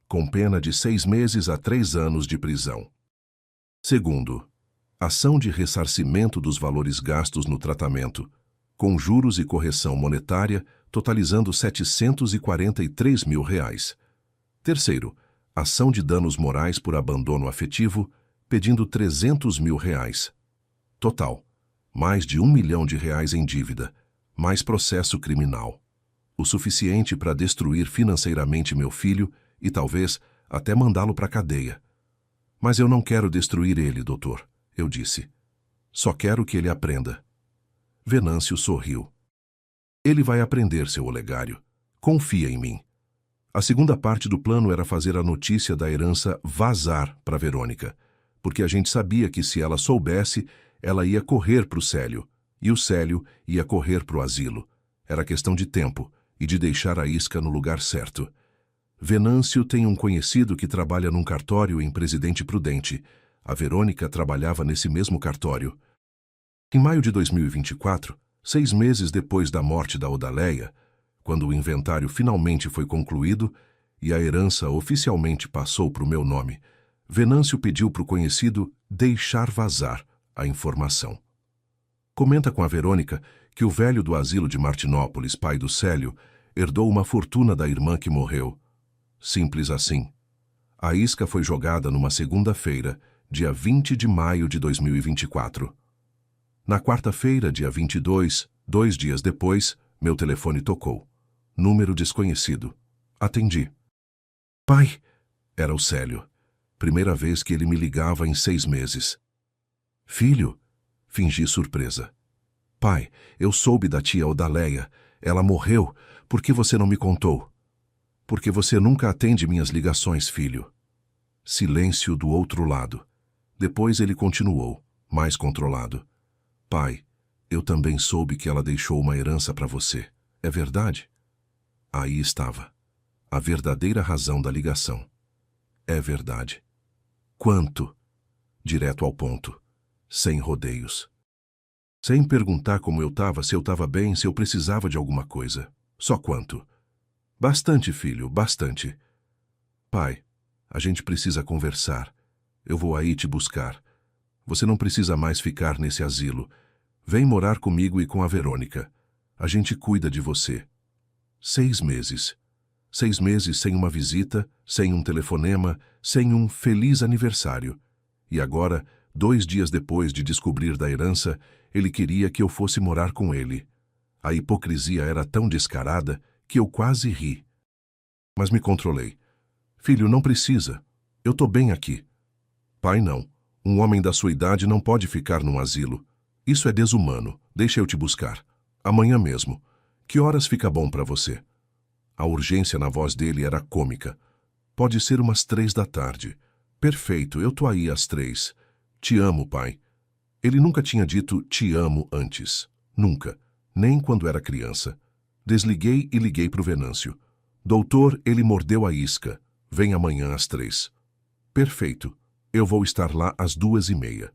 com pena de 6 meses a 3 anos de prisão. Segundo, ação de ressarcimento dos valores gastos no tratamento, com juros e correção monetária, totalizando R$743 mil. Terceiro, ação de danos morais por abandono afetivo, pedindo R$300 mil. Total, mais de R$1 milhão em dívida, mais processo criminal. O suficiente para destruir financeiramente meu filho e talvez até mandá-lo para a cadeia. Mas eu não quero destruir ele, doutor, eu disse. Só quero que ele aprenda. Venâncio sorriu. Ele vai aprender, seu Olegário. Confia em mim. A segunda parte do plano era fazer a notícia da herança vazar para Verônica, porque a gente sabia que se ela soubesse, ela ia correr para o Célio, e o Célio ia correr para o asilo. Era questão de tempo e de deixar a isca no lugar certo. Venâncio tem um conhecido que trabalha num cartório em Presidente Prudente. A Verônica trabalhava nesse mesmo cartório. Em maio de 2024, 6 meses depois da morte da Odaleia, quando o inventário finalmente foi concluído e a herança oficialmente passou para o meu nome, Venâncio pediu para o conhecido deixar vazar a informação. Comenta com a Verônica que o velho do asilo de Martinópolis, pai do Célio, herdou uma fortuna da irmã que morreu. Simples assim. A isca foi jogada numa segunda-feira, dia 20 de maio de 2024. Na quarta-feira, dia 22, 2 dias depois, meu telefone tocou. Número desconhecido. Atendi. Pai, era o Célio. Primeira vez que ele me ligava em 6 meses. Filho, fingi surpresa. Pai, eu soube da tia Odaleia. Ela morreu. Por que você não me contou? Porque você nunca atende minhas ligações, filho. Silêncio do outro lado. Depois ele continuou, mais controlado. Pai, eu também soube que ela deixou uma herança para você. É verdade? Aí estava. A verdadeira razão da ligação. É verdade. Quanto? Direto ao ponto. Sem rodeios. Sem perguntar como eu estava, se eu estava bem, se eu precisava de alguma coisa. Só quanto? Bastante, filho, bastante. Pai, a gente precisa conversar. Eu vou aí te buscar. Você não precisa mais ficar nesse asilo. Vem morar comigo e com a Verônica. A gente cuida de você. 6 meses. 6 meses sem uma visita, sem um telefonema, sem um feliz aniversário. E agora, 2 dias depois de descobrir da herança, ele queria que eu fosse morar com ele. A hipocrisia era tão descarada que eu quase ri. Mas me controlei. Filho, não precisa. Eu tô bem aqui. Pai, não. Um homem da sua idade não pode ficar num asilo. Isso é desumano. Deixa eu te buscar. Amanhã mesmo. Que horas fica bom para você? A urgência na voz dele era cômica. Pode ser umas 3 da tarde. Perfeito, eu tô aí às 3. Te amo, pai. Ele nunca tinha dito te amo antes. Nunca. Nem quando era criança. Desliguei e liguei pro Venâncio. Doutor, ele mordeu a isca. Vem amanhã às 3. Perfeito. Eu vou estar lá às 2h30.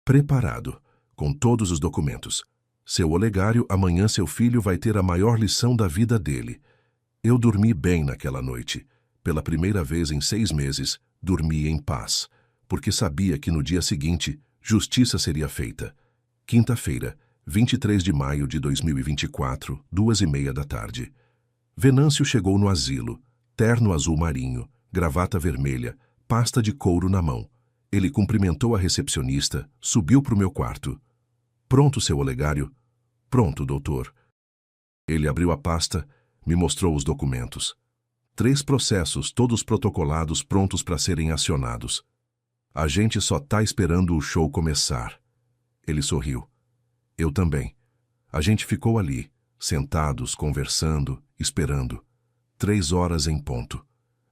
Preparado. Com todos os documentos. Seu Olegário, amanhã seu filho vai ter a maior lição da vida dele. Eu dormi bem naquela noite. Pela primeira vez em 6 meses, dormi em paz, porque sabia que no dia seguinte, justiça seria feita. Quinta-feira, 23 de maio de 2024, 2h30 da tarde. Venâncio chegou no asilo, terno azul marinho, gravata vermelha, pasta de couro na mão. Ele cumprimentou a recepcionista, subiu para o meu quarto. Pronto, seu Olegário? Pronto, doutor. Ele abriu a pasta, me mostrou os documentos. 3 processos, todos protocolados, prontos para serem acionados. A gente só tá esperando o show começar. Ele sorriu. Eu também. A gente ficou ali, sentados, conversando, esperando. 3 horas em ponto.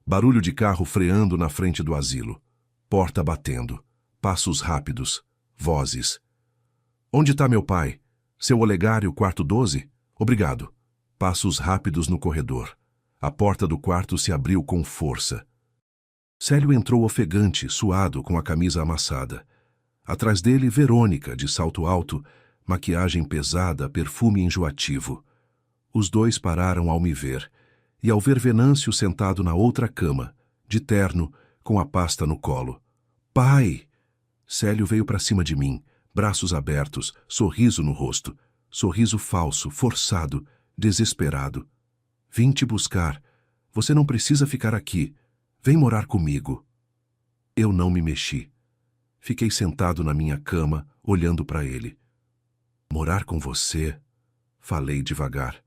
Barulho de carro freando na frente do asilo. Porta batendo. Passos rápidos. Vozes. Onde está meu pai? Seu Olegário, quarto 12? Obrigado. Passos rápidos no corredor. A porta do quarto se abriu com força. Célio entrou ofegante, suado, com a camisa amassada. Atrás dele, Verônica, de salto alto, maquiagem pesada, perfume enjoativo. Os dois pararam ao me ver, e ao ver Venâncio sentado na outra cama, de terno, com a pasta no colo. Pai! Célio veio para cima de mim, braços abertos, sorriso no rosto. Sorriso falso, forçado, desesperado. Vim te buscar. Você não precisa ficar aqui. Vem morar comigo. Eu não me mexi. Fiquei sentado na minha cama, olhando para ele. Morar com você? Falei devagar.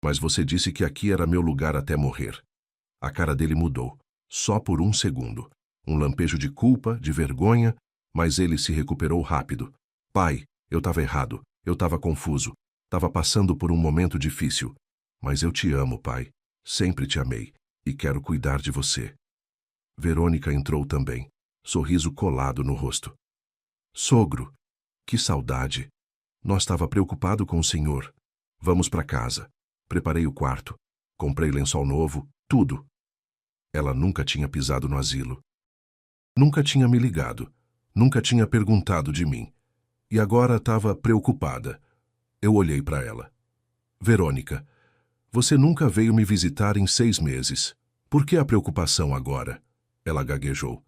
Mas você disse que aqui era meu lugar até morrer. A cara dele mudou, só por um segundo. Um lampejo de culpa, de vergonha, mas ele se recuperou rápido. Pai, eu estava errado. Eu estava confuso. Estava passando por um momento difícil. Mas eu te amo, pai. Sempre te amei. E quero cuidar de você. Verônica entrou também, sorriso colado no rosto. Sogro, que saudade. Nós estava preocupado com o senhor. Vamos para casa. Preparei o quarto. Comprei lençol novo, tudo. Ela nunca tinha pisado no asilo. Nunca tinha me ligado. Nunca tinha perguntado de mim. E agora estava preocupada. Eu olhei para ela. Verônica, você nunca veio me visitar em 6 meses. Por que a preocupação agora? Ela gaguejou.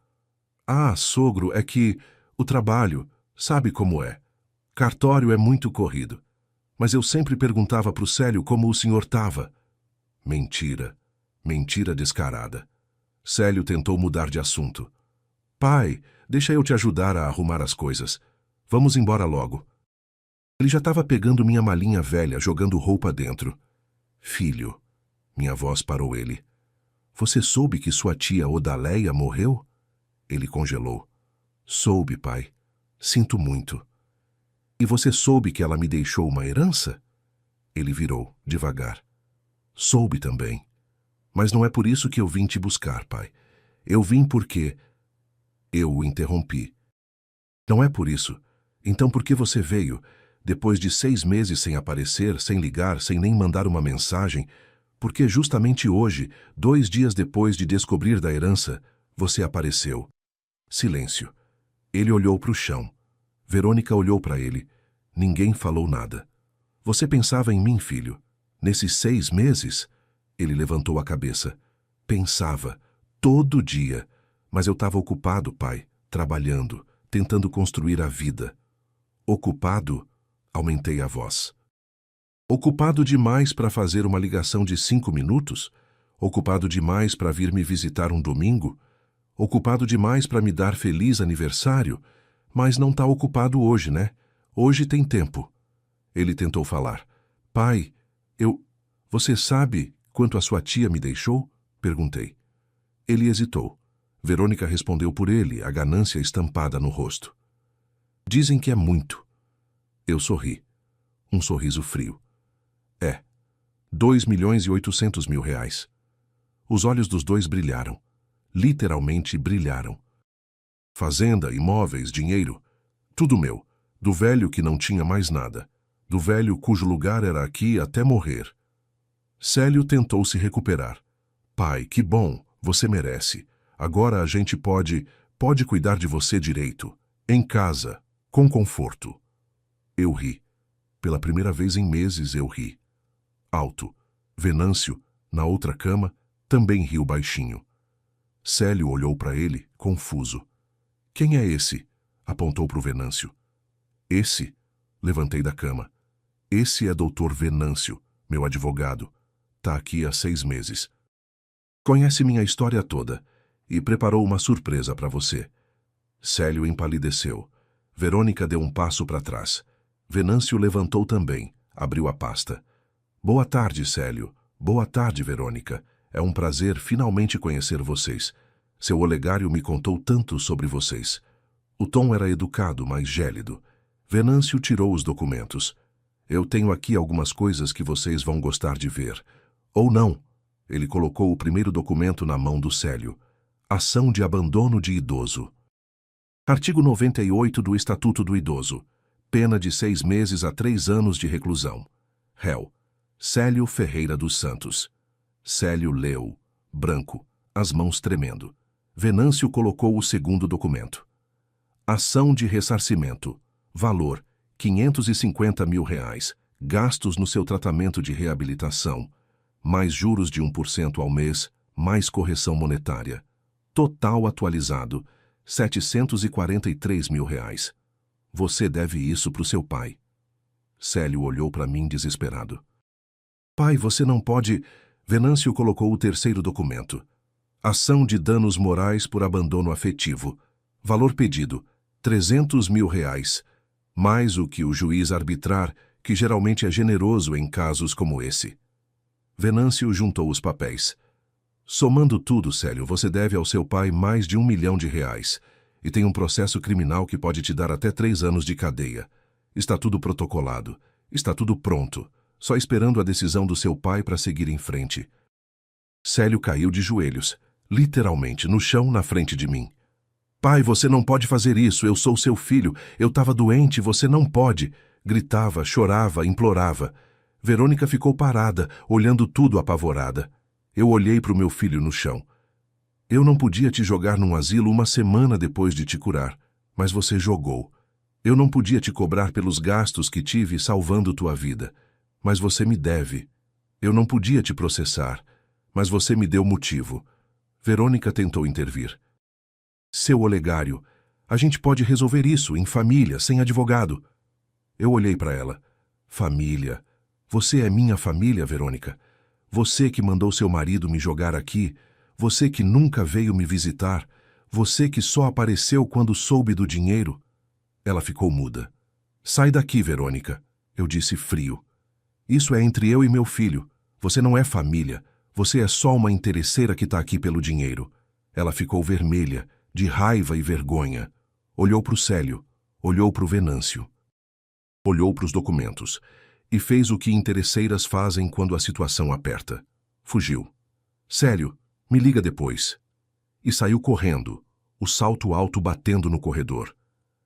Ah, sogro, é que o trabalho, sabe como é. Cartório é muito corrido. Mas eu sempre perguntava para o Célio como o senhor estava. Mentira. Mentira descarada. Célio tentou mudar de assunto. Pai, deixa eu te ajudar a arrumar as coisas. Vamos embora logo. Ele já estava pegando minha malinha velha, jogando roupa dentro. Filho, minha voz parou ele. Você soube que sua tia Odaleia morreu? Ele congelou. Soube, pai. Sinto muito. E você soube que ela me deixou uma herança? Ele virou, devagar. Soube também. Mas não é por isso que eu vim te buscar, pai. Eu vim porque... Eu o interrompi. Não é por isso. Então por que você veio, depois de 6 meses sem aparecer, sem ligar, sem nem mandar uma mensagem, porque justamente hoje, 2 dias depois de descobrir da herança, você apareceu? Silêncio. Ele olhou para o chão. Verônica olhou para ele. Ninguém falou nada. Você pensava em mim, filho? Nesses 6 meses? Ele levantou a cabeça. Pensava. Todo dia. Mas eu estava ocupado, pai, trabalhando, tentando construir a vida. Ocupado? Aumentei a voz. Ocupado demais para fazer uma ligação de 5 minutos? Ocupado demais para vir me visitar um domingo? Ocupado demais para me dar feliz aniversário? Mas não está ocupado hoje, né? Hoje tem tempo. Ele tentou falar. Pai, Você sabe quanto a sua tia me deixou? Perguntei. Ele hesitou. Verônica respondeu por ele, a ganância estampada no rosto. Dizem que é muito. Eu sorri. Um sorriso frio. 2.800.000 reais. Os olhos dos dois brilharam. Literalmente brilharam. Fazenda, imóveis, dinheiro. Tudo meu. Do velho que não tinha mais nada. Do velho cujo lugar era aqui até morrer. Célio tentou se recuperar. Pai, que bom, você merece. Agora a gente pode cuidar de você direito. Em casa, com conforto. Eu ri. Pela primeira vez em meses eu ri. Alto. Venâncio, na outra cama, também riu baixinho. Célio olhou para ele, confuso. Quem é esse? Apontou para o Venâncio. Esse? Levantei da cama. Esse é Dr. Venâncio, meu advogado. Tá aqui há 6 meses. Conhece minha história toda e preparou uma surpresa para você. Célio empalideceu. Verônica deu um passo para trás. Venâncio levantou também, abriu a pasta. Boa tarde, Célio. Boa tarde, Verônica. É um prazer finalmente conhecer vocês. Seu Olegário me contou tanto sobre vocês. O tom era educado, mas gélido. Venâncio tirou os documentos. Eu tenho aqui algumas coisas que vocês vão gostar de ver. Ou não. Ele colocou o primeiro documento na mão do Célio. Ação de abandono de idoso. Artigo 98 do Estatuto do Idoso. Pena de 6 meses a 3 anos de reclusão. Réu: Célio Ferreira dos Santos. Célio leu, branco, as mãos tremendo. Venâncio colocou o segundo documento. Ação de ressarcimento. Valor: R$ 550 mil. Gastos no seu tratamento de reabilitação. Mais juros de 1% ao mês, mais correção monetária. Total atualizado: R$ 743 mil. Você deve isso para o seu pai. Célio olhou para mim desesperado. Pai, você não pode... Venâncio colocou o terceiro documento. Ação de danos morais por abandono afetivo. Valor pedido: R$ 300 mil. Mais o que o juiz arbitrar, que geralmente é generoso em casos como esse. Venâncio juntou os papéis. Somando tudo, Célio, você deve ao seu pai mais de R$ 1 milhão e tem um processo criminal que pode te dar até 3 anos de cadeia. Está tudo protocolado. Está tudo pronto. Só esperando a decisão do seu pai para seguir em frente. Célio caiu de joelhos, literalmente, no chão na frente de mim. Pai, você não pode fazer isso, eu sou seu filho, eu estava doente, você não pode. Gritava, chorava, implorava. Verônica ficou parada, olhando tudo apavorada. Eu olhei para o meu filho no chão. Eu não podia te jogar num asilo 1 semana depois de te curar, mas você jogou. Eu não podia te cobrar pelos gastos que tive salvando tua vida, mas você me deve. Eu não podia te processar, mas você me deu motivo. Verônica tentou intervir. Seu Olegário, a gente pode resolver isso em família, sem advogado. Eu olhei para ela. Família. Você é minha família, Verônica. Você que mandou seu marido me jogar aqui, você que nunca veio me visitar, você que só apareceu quando soube do dinheiro. Ela ficou muda. Sai daqui, Verônica, eu disse frio. Isso é entre eu e meu filho. Você não é família. Você é só uma interesseira que está aqui pelo dinheiro. Ela ficou vermelha, de raiva e vergonha. Olhou para o Célio, olhou para o Venâncio. Olhou para os documentos e fez o que interesseiras fazem quando a situação aperta. Fugiu. Célio, me liga depois. E saiu correndo, o salto alto batendo no corredor.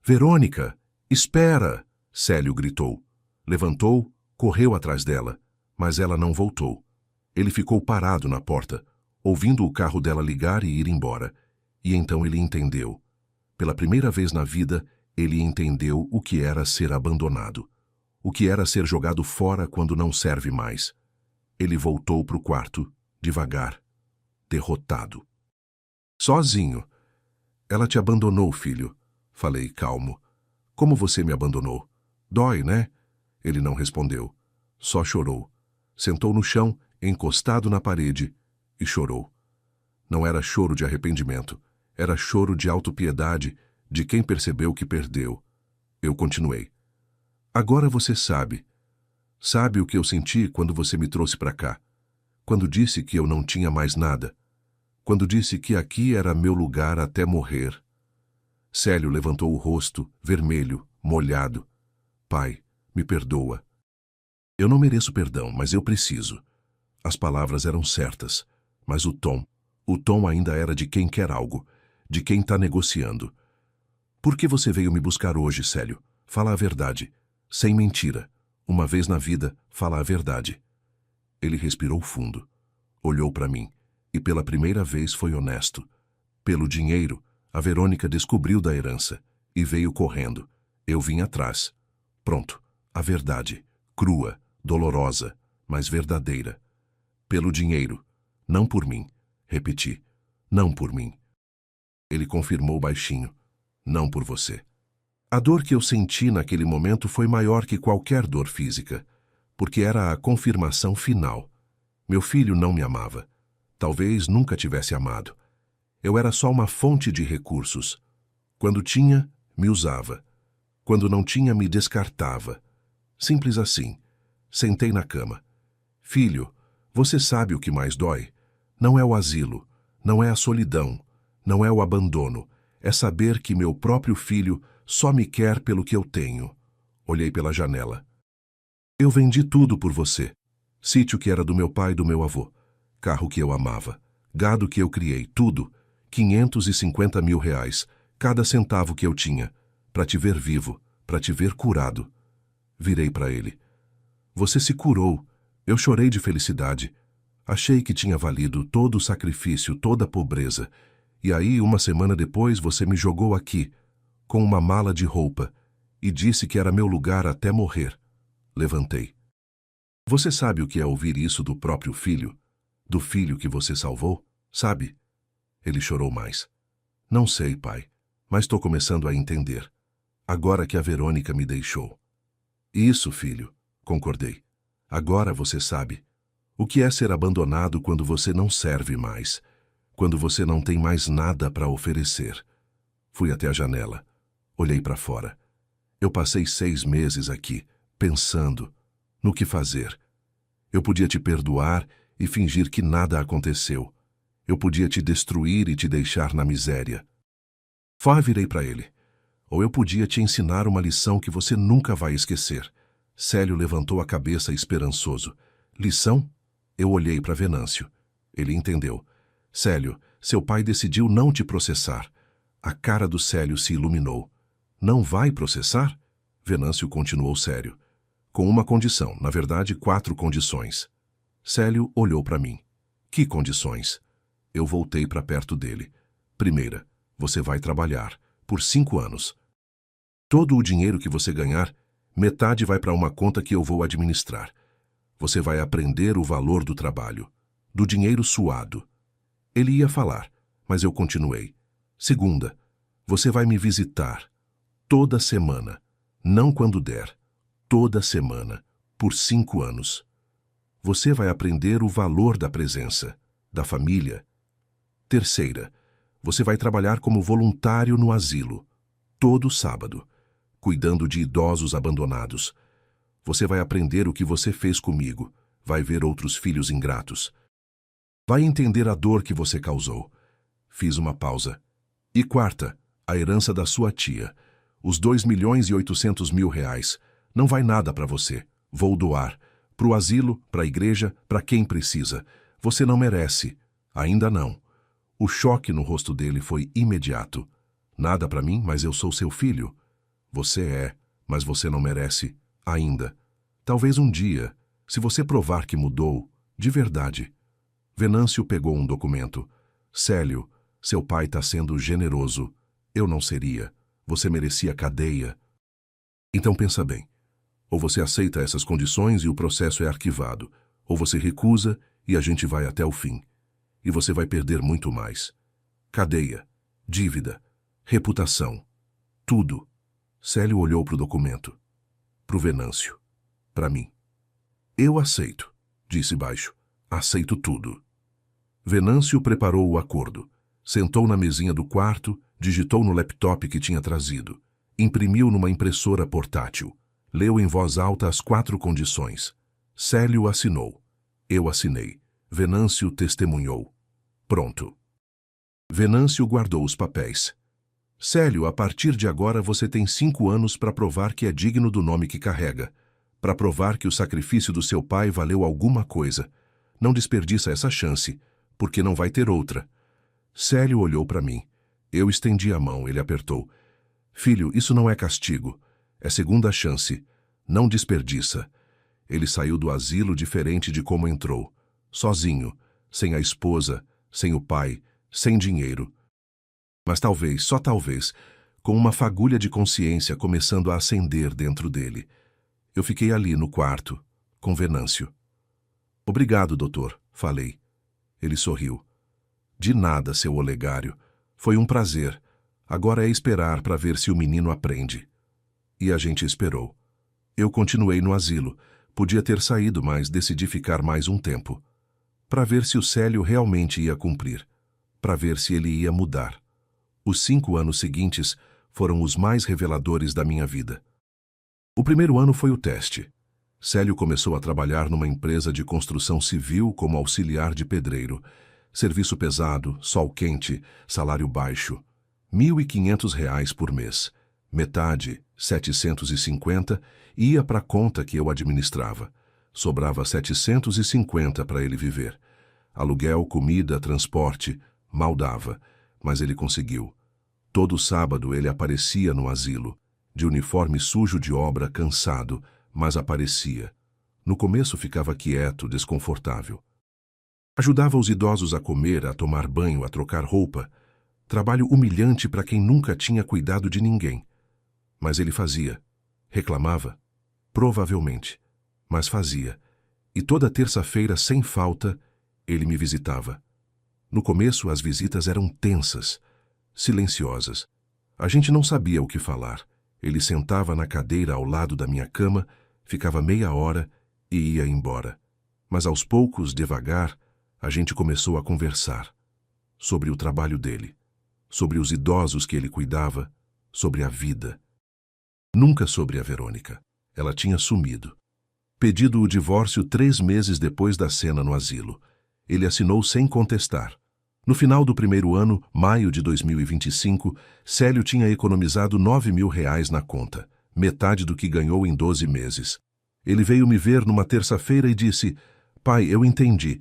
Verônica, espera! Célio gritou. Levantou, correu atrás dela, mas ela não voltou. Ele ficou parado na porta, ouvindo o carro dela ligar e ir embora. E então ele entendeu. Pela primeira vez na vida, ele entendeu o que era ser abandonado. O que era ser jogado fora quando não serve mais. Ele voltou para o quarto, devagar, derrotado. Sozinho. Ela te abandonou, filho. Falei calmo. Como você me abandonou? Dói, né? Ele não respondeu. Só chorou. Sentou no chão, encostado na parede, e chorou. Não era choro de arrependimento. Era choro de autopiedade, de quem percebeu que perdeu. Eu continuei. Agora você sabe. Sabe o que eu senti quando você me trouxe para cá? Quando disse que eu não tinha mais nada. Quando disse que aqui era meu lugar até morrer. Célio levantou o rosto, vermelho, molhado. Pai, me perdoa. Eu não mereço perdão, mas eu preciso. As palavras eram certas, mas o tom ainda era de quem quer algo, de quem está negociando. Por que você veio me buscar hoje, Célio? Fala a verdade. Sem mentira. Uma vez na vida, fala a verdade. Ele respirou fundo. Olhou para mim. E pela primeira vez foi honesto. Pelo dinheiro, a Verônica descobriu da herança. E veio correndo. Eu vim atrás. Pronto. A verdade. Crua, dolorosa, mas verdadeira. Pelo dinheiro. Não por mim. Repeti. Não por mim. Ele confirmou baixinho. Não por você. A dor que eu senti naquele momento foi maior que qualquer dor física, porque era a confirmação final. Meu filho não me amava. Talvez nunca tivesse amado. Eu era só uma fonte de recursos. Quando tinha, me usava. Quando não tinha, me descartava. Simples assim. Sentei na cama. Filho, você sabe o que mais dói? Não é o asilo, não é a solidão, não é o abandono. É saber que meu próprio filho só me quer pelo que eu tenho. Olhei pela janela. Eu vendi tudo por você. Sítio que era do meu pai e do meu avô. Carro que eu amava. Gado que eu criei. Tudo. R$ 550 mil. cada centavo que eu tinha, para te ver vivo, para te ver curado. Virei para ele. Você se curou. Eu chorei de felicidade. Achei que tinha valido todo o sacrifício, toda a pobreza. E aí, uma semana depois, você me jogou aqui, com uma mala de roupa, e disse que era meu lugar até morrer. Levantei. Você sabe o que é ouvir isso do próprio filho? Do filho que você salvou? Sabe? Ele chorou mais. Não sei, pai, mas estou começando a entender. Agora que a Verônica me deixou. Isso, filho, concordei. Agora você sabe. O que é ser abandonado quando você não serve mais? Quando você não tem mais nada para oferecer? Fui até a janela. Olhei para fora. Eu passei 6 meses aqui, pensando no que fazer. Eu podia te perdoar e fingir que nada aconteceu. Eu podia te destruir e te deixar na miséria. Virei para ele. Ou eu podia te ensinar uma lição que você nunca vai esquecer. Célio levantou a cabeça esperançoso. Lição? Eu olhei para Venâncio. Ele entendeu. Célio, seu pai decidiu não te processar. A cara do Célio se iluminou. Não vai processar? Venâncio continuou sério. Com uma condição, na verdade, 4 condições. Célio olhou para mim. Que condições? Eu voltei para perto dele. Primeira, você vai trabalhar, por 5 anos. Todo o dinheiro que você ganhar, metade vai para uma conta que eu vou administrar. Você vai aprender o valor do trabalho, do dinheiro suado. Ele ia falar, mas eu continuei. Segunda, você vai me visitar, toda semana, não quando der, toda semana, por 5 anos. Você vai aprender o valor da presença, da família. Terceira, você vai trabalhar como voluntário no asilo, todo sábado, cuidando de idosos abandonados. Você vai aprender o que você fez comigo, vai ver outros filhos ingratos. Vai entender a dor que você causou. Fiz uma pausa. E quarta, a herança da sua tia. Os 2.800.000 reais. Não vai nada para você. Vou doar. Pro asilo, pra igreja, para quem precisa. Você não merece. Ainda não. O choque no rosto dele foi imediato. Nada para mim, mas eu sou seu filho. Você é, mas você não merece. Ainda. Talvez um dia, se você provar que mudou, de verdade. Venâncio pegou um documento. Célio, seu pai está sendo generoso. Eu não seria. Você merecia cadeia. Então pensa bem. Ou você aceita essas condições e o processo é arquivado, ou você recusa e a gente vai até o fim. E você vai perder muito mais. Cadeia, dívida, reputação, tudo. Célio olhou para o documento. Para o Venâncio. Para mim. Eu aceito, disse baixo. Aceito tudo. Venâncio preparou o acordo. Sentou na mesinha do quarto, digitou no laptop que tinha trazido. Imprimiu numa impressora portátil. Leu em voz alta as 4 condições. Célio assinou. Eu assinei. Venâncio testemunhou. Pronto. Venâncio guardou os papéis. Célio, a partir de agora você tem 5 anos para provar que é digno do nome que carrega. Para provar que o sacrifício do seu pai valeu alguma coisa. Não desperdiça essa chance, porque não vai ter outra. Célio olhou para mim. Eu estendi a mão, ele apertou. Filho, isso não é castigo. É segunda chance. Não desperdiça. Ele saiu do asilo diferente de como entrou. Sozinho, sem a esposa, sem o pai, sem dinheiro. Mas talvez, só talvez, com uma fagulha de consciência começando a acender dentro dele. Eu fiquei ali no quarto, com Venâncio. Obrigado, doutor, falei. Ele sorriu. De nada, seu Olegário. Foi um prazer. Agora é esperar para ver se o menino aprende. E a gente esperou. Eu continuei no asilo. Podia ter saído, mas decidi ficar mais um tempo. Para ver se o Célio realmente ia cumprir. Para ver se ele ia mudar. Os 5 anos seguintes foram os mais reveladores da minha vida. O primeiro ano foi o teste. Célio começou a trabalhar numa empresa de construção civil como auxiliar de pedreiro. Serviço pesado, sol quente, salário baixo. R$ 1.500 por mês. Metade, 750, ia para a conta que eu administrava. Sobrava 750 para ele viver. Aluguel, comida, transporte, mal dava, mas ele conseguiu. Todo sábado ele aparecia no asilo, de uniforme sujo de obra, cansado, mas aparecia. No começo ficava quieto, desconfortável. Ajudava os idosos a comer, a tomar banho, a trocar roupa. Trabalho humilhante para quem nunca tinha cuidado de ninguém. Mas ele fazia. Reclamava? Provavelmente. Mas fazia. E toda terça-feira, sem falta, ele me visitava. No começo, as visitas eram tensas, silenciosas. A gente não sabia o que falar. Ele sentava na cadeira ao lado da minha cama, ficava meia hora e ia embora. Mas aos poucos, devagar, a gente começou a conversar. Sobre o trabalho dele, sobre os idosos que ele cuidava, sobre a vida. Nunca sobre a Verônica. Ela tinha sumido. Pedido o divórcio 3 meses depois da cena no asilo. Ele assinou sem contestar. No final do primeiro ano, maio de 2025, Célio tinha economizado R$ 9.000 na conta, metade do que ganhou em 12 meses. Ele veio me ver numa terça-feira e disse: "Pai, eu entendi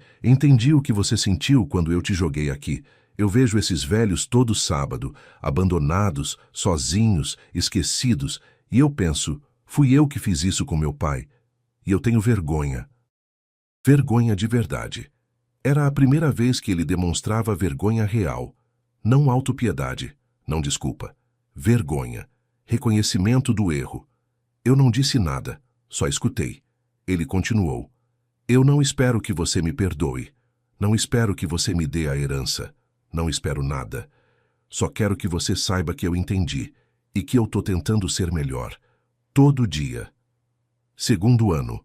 o que você sentiu quando eu te joguei aqui. Eu vejo esses velhos todo sábado, abandonados, sozinhos, esquecidos, e eu penso, fui eu que fiz isso com meu pai. E eu tenho vergonha." Vergonha de verdade. Era a primeira vez que ele demonstrava vergonha real. Não autopiedade, não desculpa. Vergonha. Reconhecimento do erro. Eu não disse nada, só escutei. Ele continuou: "Eu não espero que você me perdoe. Não espero que você me dê a herança. Não espero nada. Só quero que você saiba que eu entendi e que eu tô tentando ser melhor. Todo dia." Segundo ano.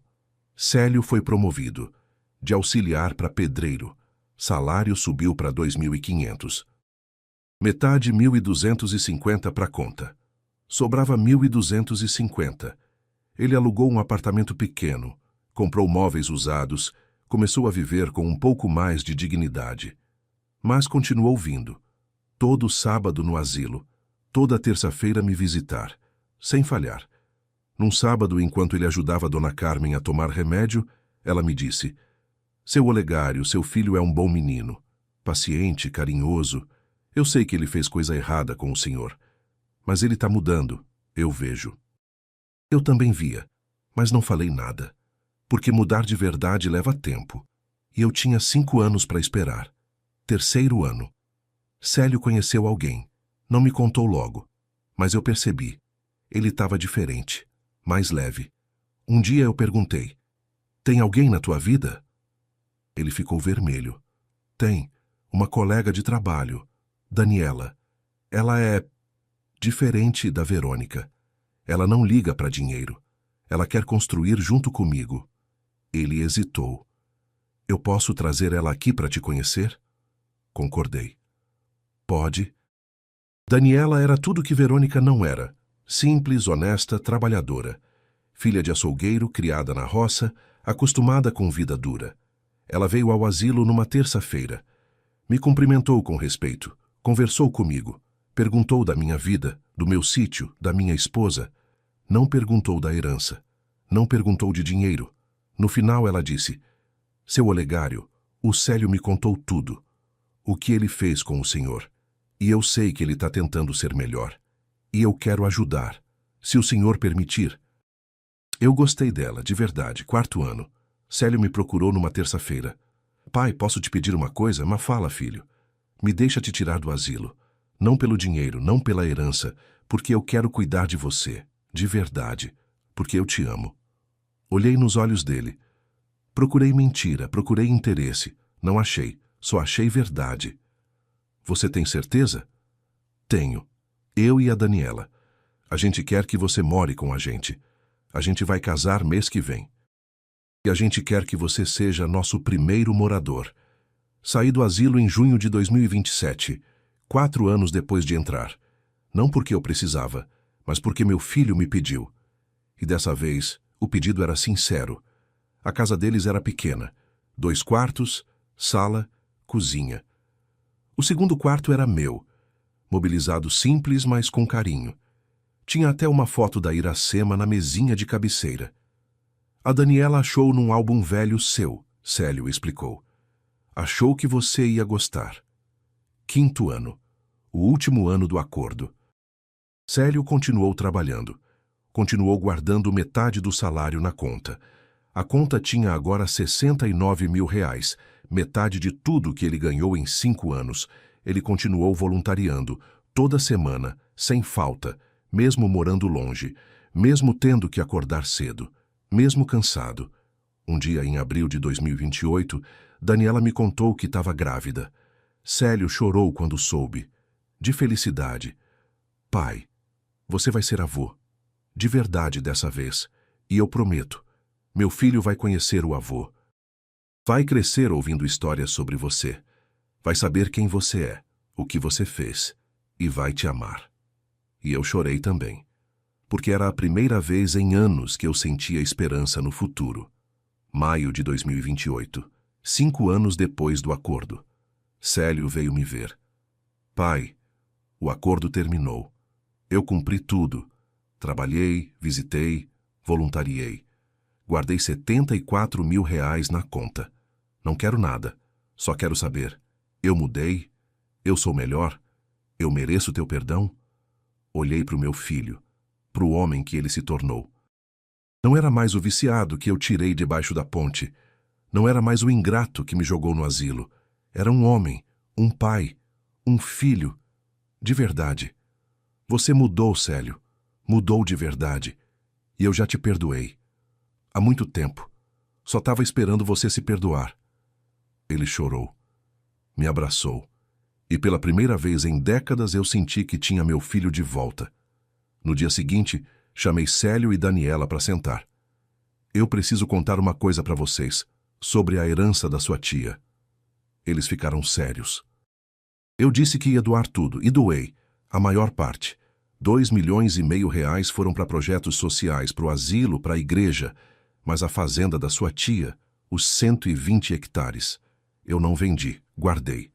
Célio foi promovido. De auxiliar para pedreiro. Salário subiu para 2.500. Metade 1.250 para conta. Sobrava 1.250. Ele alugou um apartamento pequeno, comprou móveis usados, começou a viver com um pouco mais de dignidade. Mas continuou vindo. Todo sábado no asilo. Toda terça-feira me visitar. Sem falhar. Num sábado, enquanto ele ajudava a Dona Carmen a tomar remédio, ela me disse: "Seu Olegário, seu filho é um bom menino. Paciente, carinhoso. Eu sei que ele fez coisa errada com o senhor. Mas ele está mudando, eu vejo." Eu também via, mas não falei nada. Porque mudar de verdade leva tempo. E eu tinha 5 anos para esperar. Terceiro ano. Célio conheceu alguém. Não me contou logo. Mas eu percebi. Ele estava diferente. Mais leve. Um dia eu perguntei: "Tem alguém na tua vida?" Ele ficou vermelho. "Tem. Uma colega de trabalho. Daniela. Ela é diferente da Verônica. Ela não liga para dinheiro. Ela quer construir junto comigo." Ele hesitou. "Eu posso trazer ela aqui para te conhecer?" Concordei. "Pode." Daniela era tudo que Verônica não era. Simples, honesta, trabalhadora. Filha de açougueiro, criada na roça, acostumada com vida dura. Ela veio ao asilo numa terça-feira. Me cumprimentou com respeito, conversou comigo, perguntou da minha vida, do meu sítio, da minha esposa. Não perguntou da herança. Não perguntou de dinheiro. No final ela disse: "Seu Olegário, o Célio me contou tudo. O que ele fez com o senhor. E eu sei que ele está tentando ser melhor. E eu quero ajudar, se o senhor permitir." Eu gostei dela, de verdade. 4º ano. Célio me procurou numa terça-feira. "Pai, posso te pedir uma coisa? Mas fala, filho. Me deixa te tirar do asilo. Não pelo dinheiro, não pela herança, porque eu quero cuidar de você. De verdade. Porque eu te amo." Olhei nos olhos dele. Procurei mentira, procurei interesse. Não achei. Só achei verdade. "Você tem certeza?" "Tenho. Eu e a Daniela. A gente quer que você more com a gente. A gente vai casar mês que vem. E a gente quer que você seja nosso primeiro morador." Saí do asilo em junho de 2027, 4 anos depois de entrar. Não porque eu precisava, mas porque meu filho me pediu. E dessa vez, o pedido era sincero. A casa deles era pequena. 2 quartos, sala, cozinha. O segundo quarto era meu, mobilizado simples, mas com carinho. Tinha até uma foto da Iracema na mesinha de cabeceira. "A Daniela achou num álbum velho seu", Célio explicou. "Achou que você ia gostar." 5º ano. o último ano do acordo. Célio continuou trabalhando. Continuou guardando metade do salário na conta. A conta tinha agora 69 mil reais, metade de tudo que ele ganhou em 5 anos. Ele continuou voluntariando, toda semana, sem falta, mesmo morando longe, mesmo tendo que acordar cedo, mesmo cansado. Um dia, em abril de 2028, Daniela me contou que estava grávida. Célio chorou quando soube. De felicidade. Pai, você vai ser avô. De verdade dessa vez. E eu prometo, meu filho vai conhecer o avô. Vai crescer ouvindo histórias sobre você. Vai saber quem você é, o que você fez, e vai te amar. E eu chorei também, porque era a primeira vez em anos que eu sentia esperança no futuro. Maio de 2028, 5 anos depois do acordo. Célio veio me ver. Pai, o acordo terminou. Eu cumpri tudo. Trabalhei, visitei, voluntariei. Guardei 74 mil reais na conta. Não quero nada. Só quero saber. Eu mudei? Eu sou melhor? Eu mereço teu perdão? Olhei para o meu filho, para o homem que ele se tornou. Não era mais o viciado que eu tirei debaixo da ponte. Não era mais o ingrato que me jogou no asilo. Era um homem, um pai, um filho. De verdade. Você mudou, Célio. Mudou de verdade. E eu já te perdoei. Há muito tempo. Só estava esperando você se perdoar. Ele chorou. Me abraçou. E pela primeira vez em décadas eu senti que tinha meu filho de volta. No dia seguinte, chamei Célio e Daniela para sentar. Eu preciso contar uma coisa para vocês, sobre a herança da sua tia. Eles ficaram sérios. Eu disse que ia doar tudo, e doei, a maior parte. 2,5 milhões foram para projetos sociais, para o asilo, para a igreja, mas a fazenda da sua tia, os 120 hectares, eu não vendi, guardei.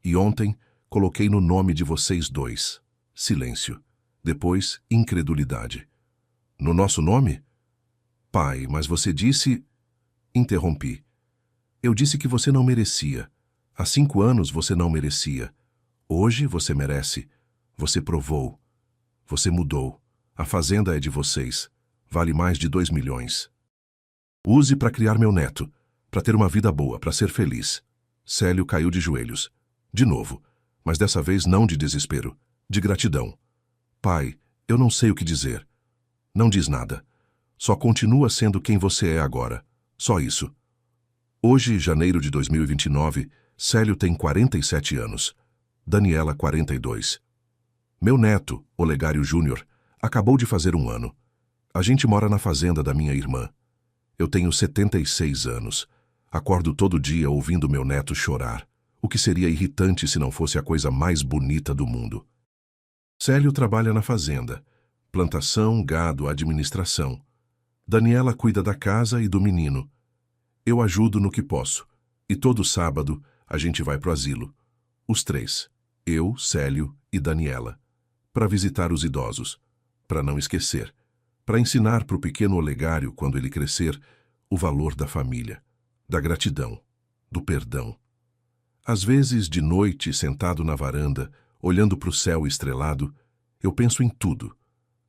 E ontem, coloquei no nome de vocês dois. Silêncio. Depois, incredulidade. No nosso nome? Pai, mas você disse... Interrompi. Eu disse que você não merecia. Há 5 anos você não merecia. Hoje você merece. Você provou. Você mudou. A fazenda é de vocês. Vale mais de 2 milhões. Use para criar meu neto, para ter uma vida boa, para ser feliz. Célio caiu de joelhos. De novo, mas dessa vez não de desespero, de gratidão. Pai, eu não sei o que dizer. Não diz nada. Só continua sendo quem você é agora. Só isso. Hoje, janeiro de 2029, Célio tem 47 anos. Daniela, 42. Meu neto, Olegário Júnior, acabou de fazer 1 ano. A gente mora na fazenda da minha irmã. Eu tenho 76 anos. Acordo todo dia ouvindo meu neto chorar, o que seria irritante se não fosse a coisa mais bonita do mundo. Célio trabalha na fazenda. Plantação, gado, administração. Daniela cuida da casa e do menino. Eu ajudo no que posso. E todo sábado a gente vai pro asilo. Os 3. Eu, Célio e Daniela. Para visitar os idosos, para não esquecer, para ensinar para o pequeno Olegário, quando ele crescer, o valor da família, da gratidão, do perdão. Às vezes, de noite, sentado na varanda, olhando para o céu estrelado, eu penso em tudo.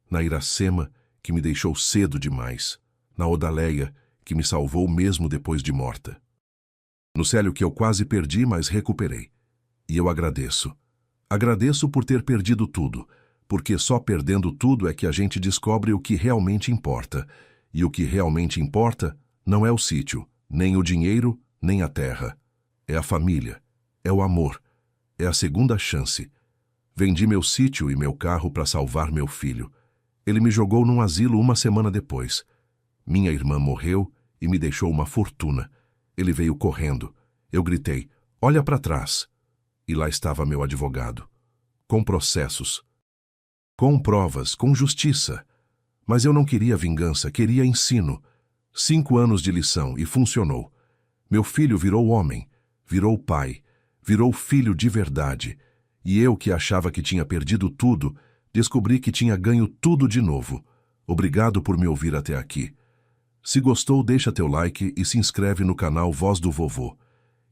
Na Iracema, que me deixou cedo demais, na Odaleia, que me salvou mesmo depois de morta. No Célio que eu quase perdi, mas recuperei. E eu agradeço. Agradeço por ter perdido tudo, porque só perdendo tudo é que a gente descobre o que realmente importa. E o que realmente importa não é o sítio, nem o dinheiro, nem a terra. É a família, é o amor, é a segunda chance. Vendi meu sítio e meu carro para salvar meu filho. Ele me jogou num asilo 1 semana depois. Minha irmã morreu e me deixou uma fortuna. Ele veio correndo. Eu gritei, olha para trás. E lá estava meu advogado. Com processos. Com provas, com justiça. Mas eu não queria vingança, queria ensino. 5 anos de lição e funcionou. Meu filho virou homem, virou pai, virou filho de verdade. E eu, que achava que tinha perdido tudo, descobri que tinha ganho tudo de novo. Obrigado por me ouvir até aqui. Se gostou, deixa teu like e se inscreve no canal Voz do Vovô.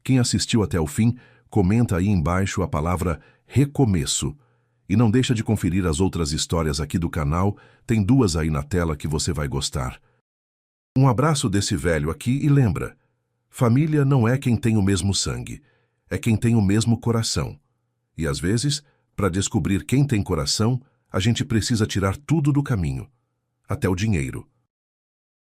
Quem assistiu até o fim, comenta aí embaixo a palavra recomeço. E não deixa de conferir as outras histórias aqui do canal, tem duas aí na tela que você vai gostar. Um abraço desse velho aqui e lembra, família não é quem tem o mesmo sangue, é quem tem o mesmo coração. E às vezes, para descobrir quem tem coração, a gente precisa tirar tudo do caminho, até o dinheiro.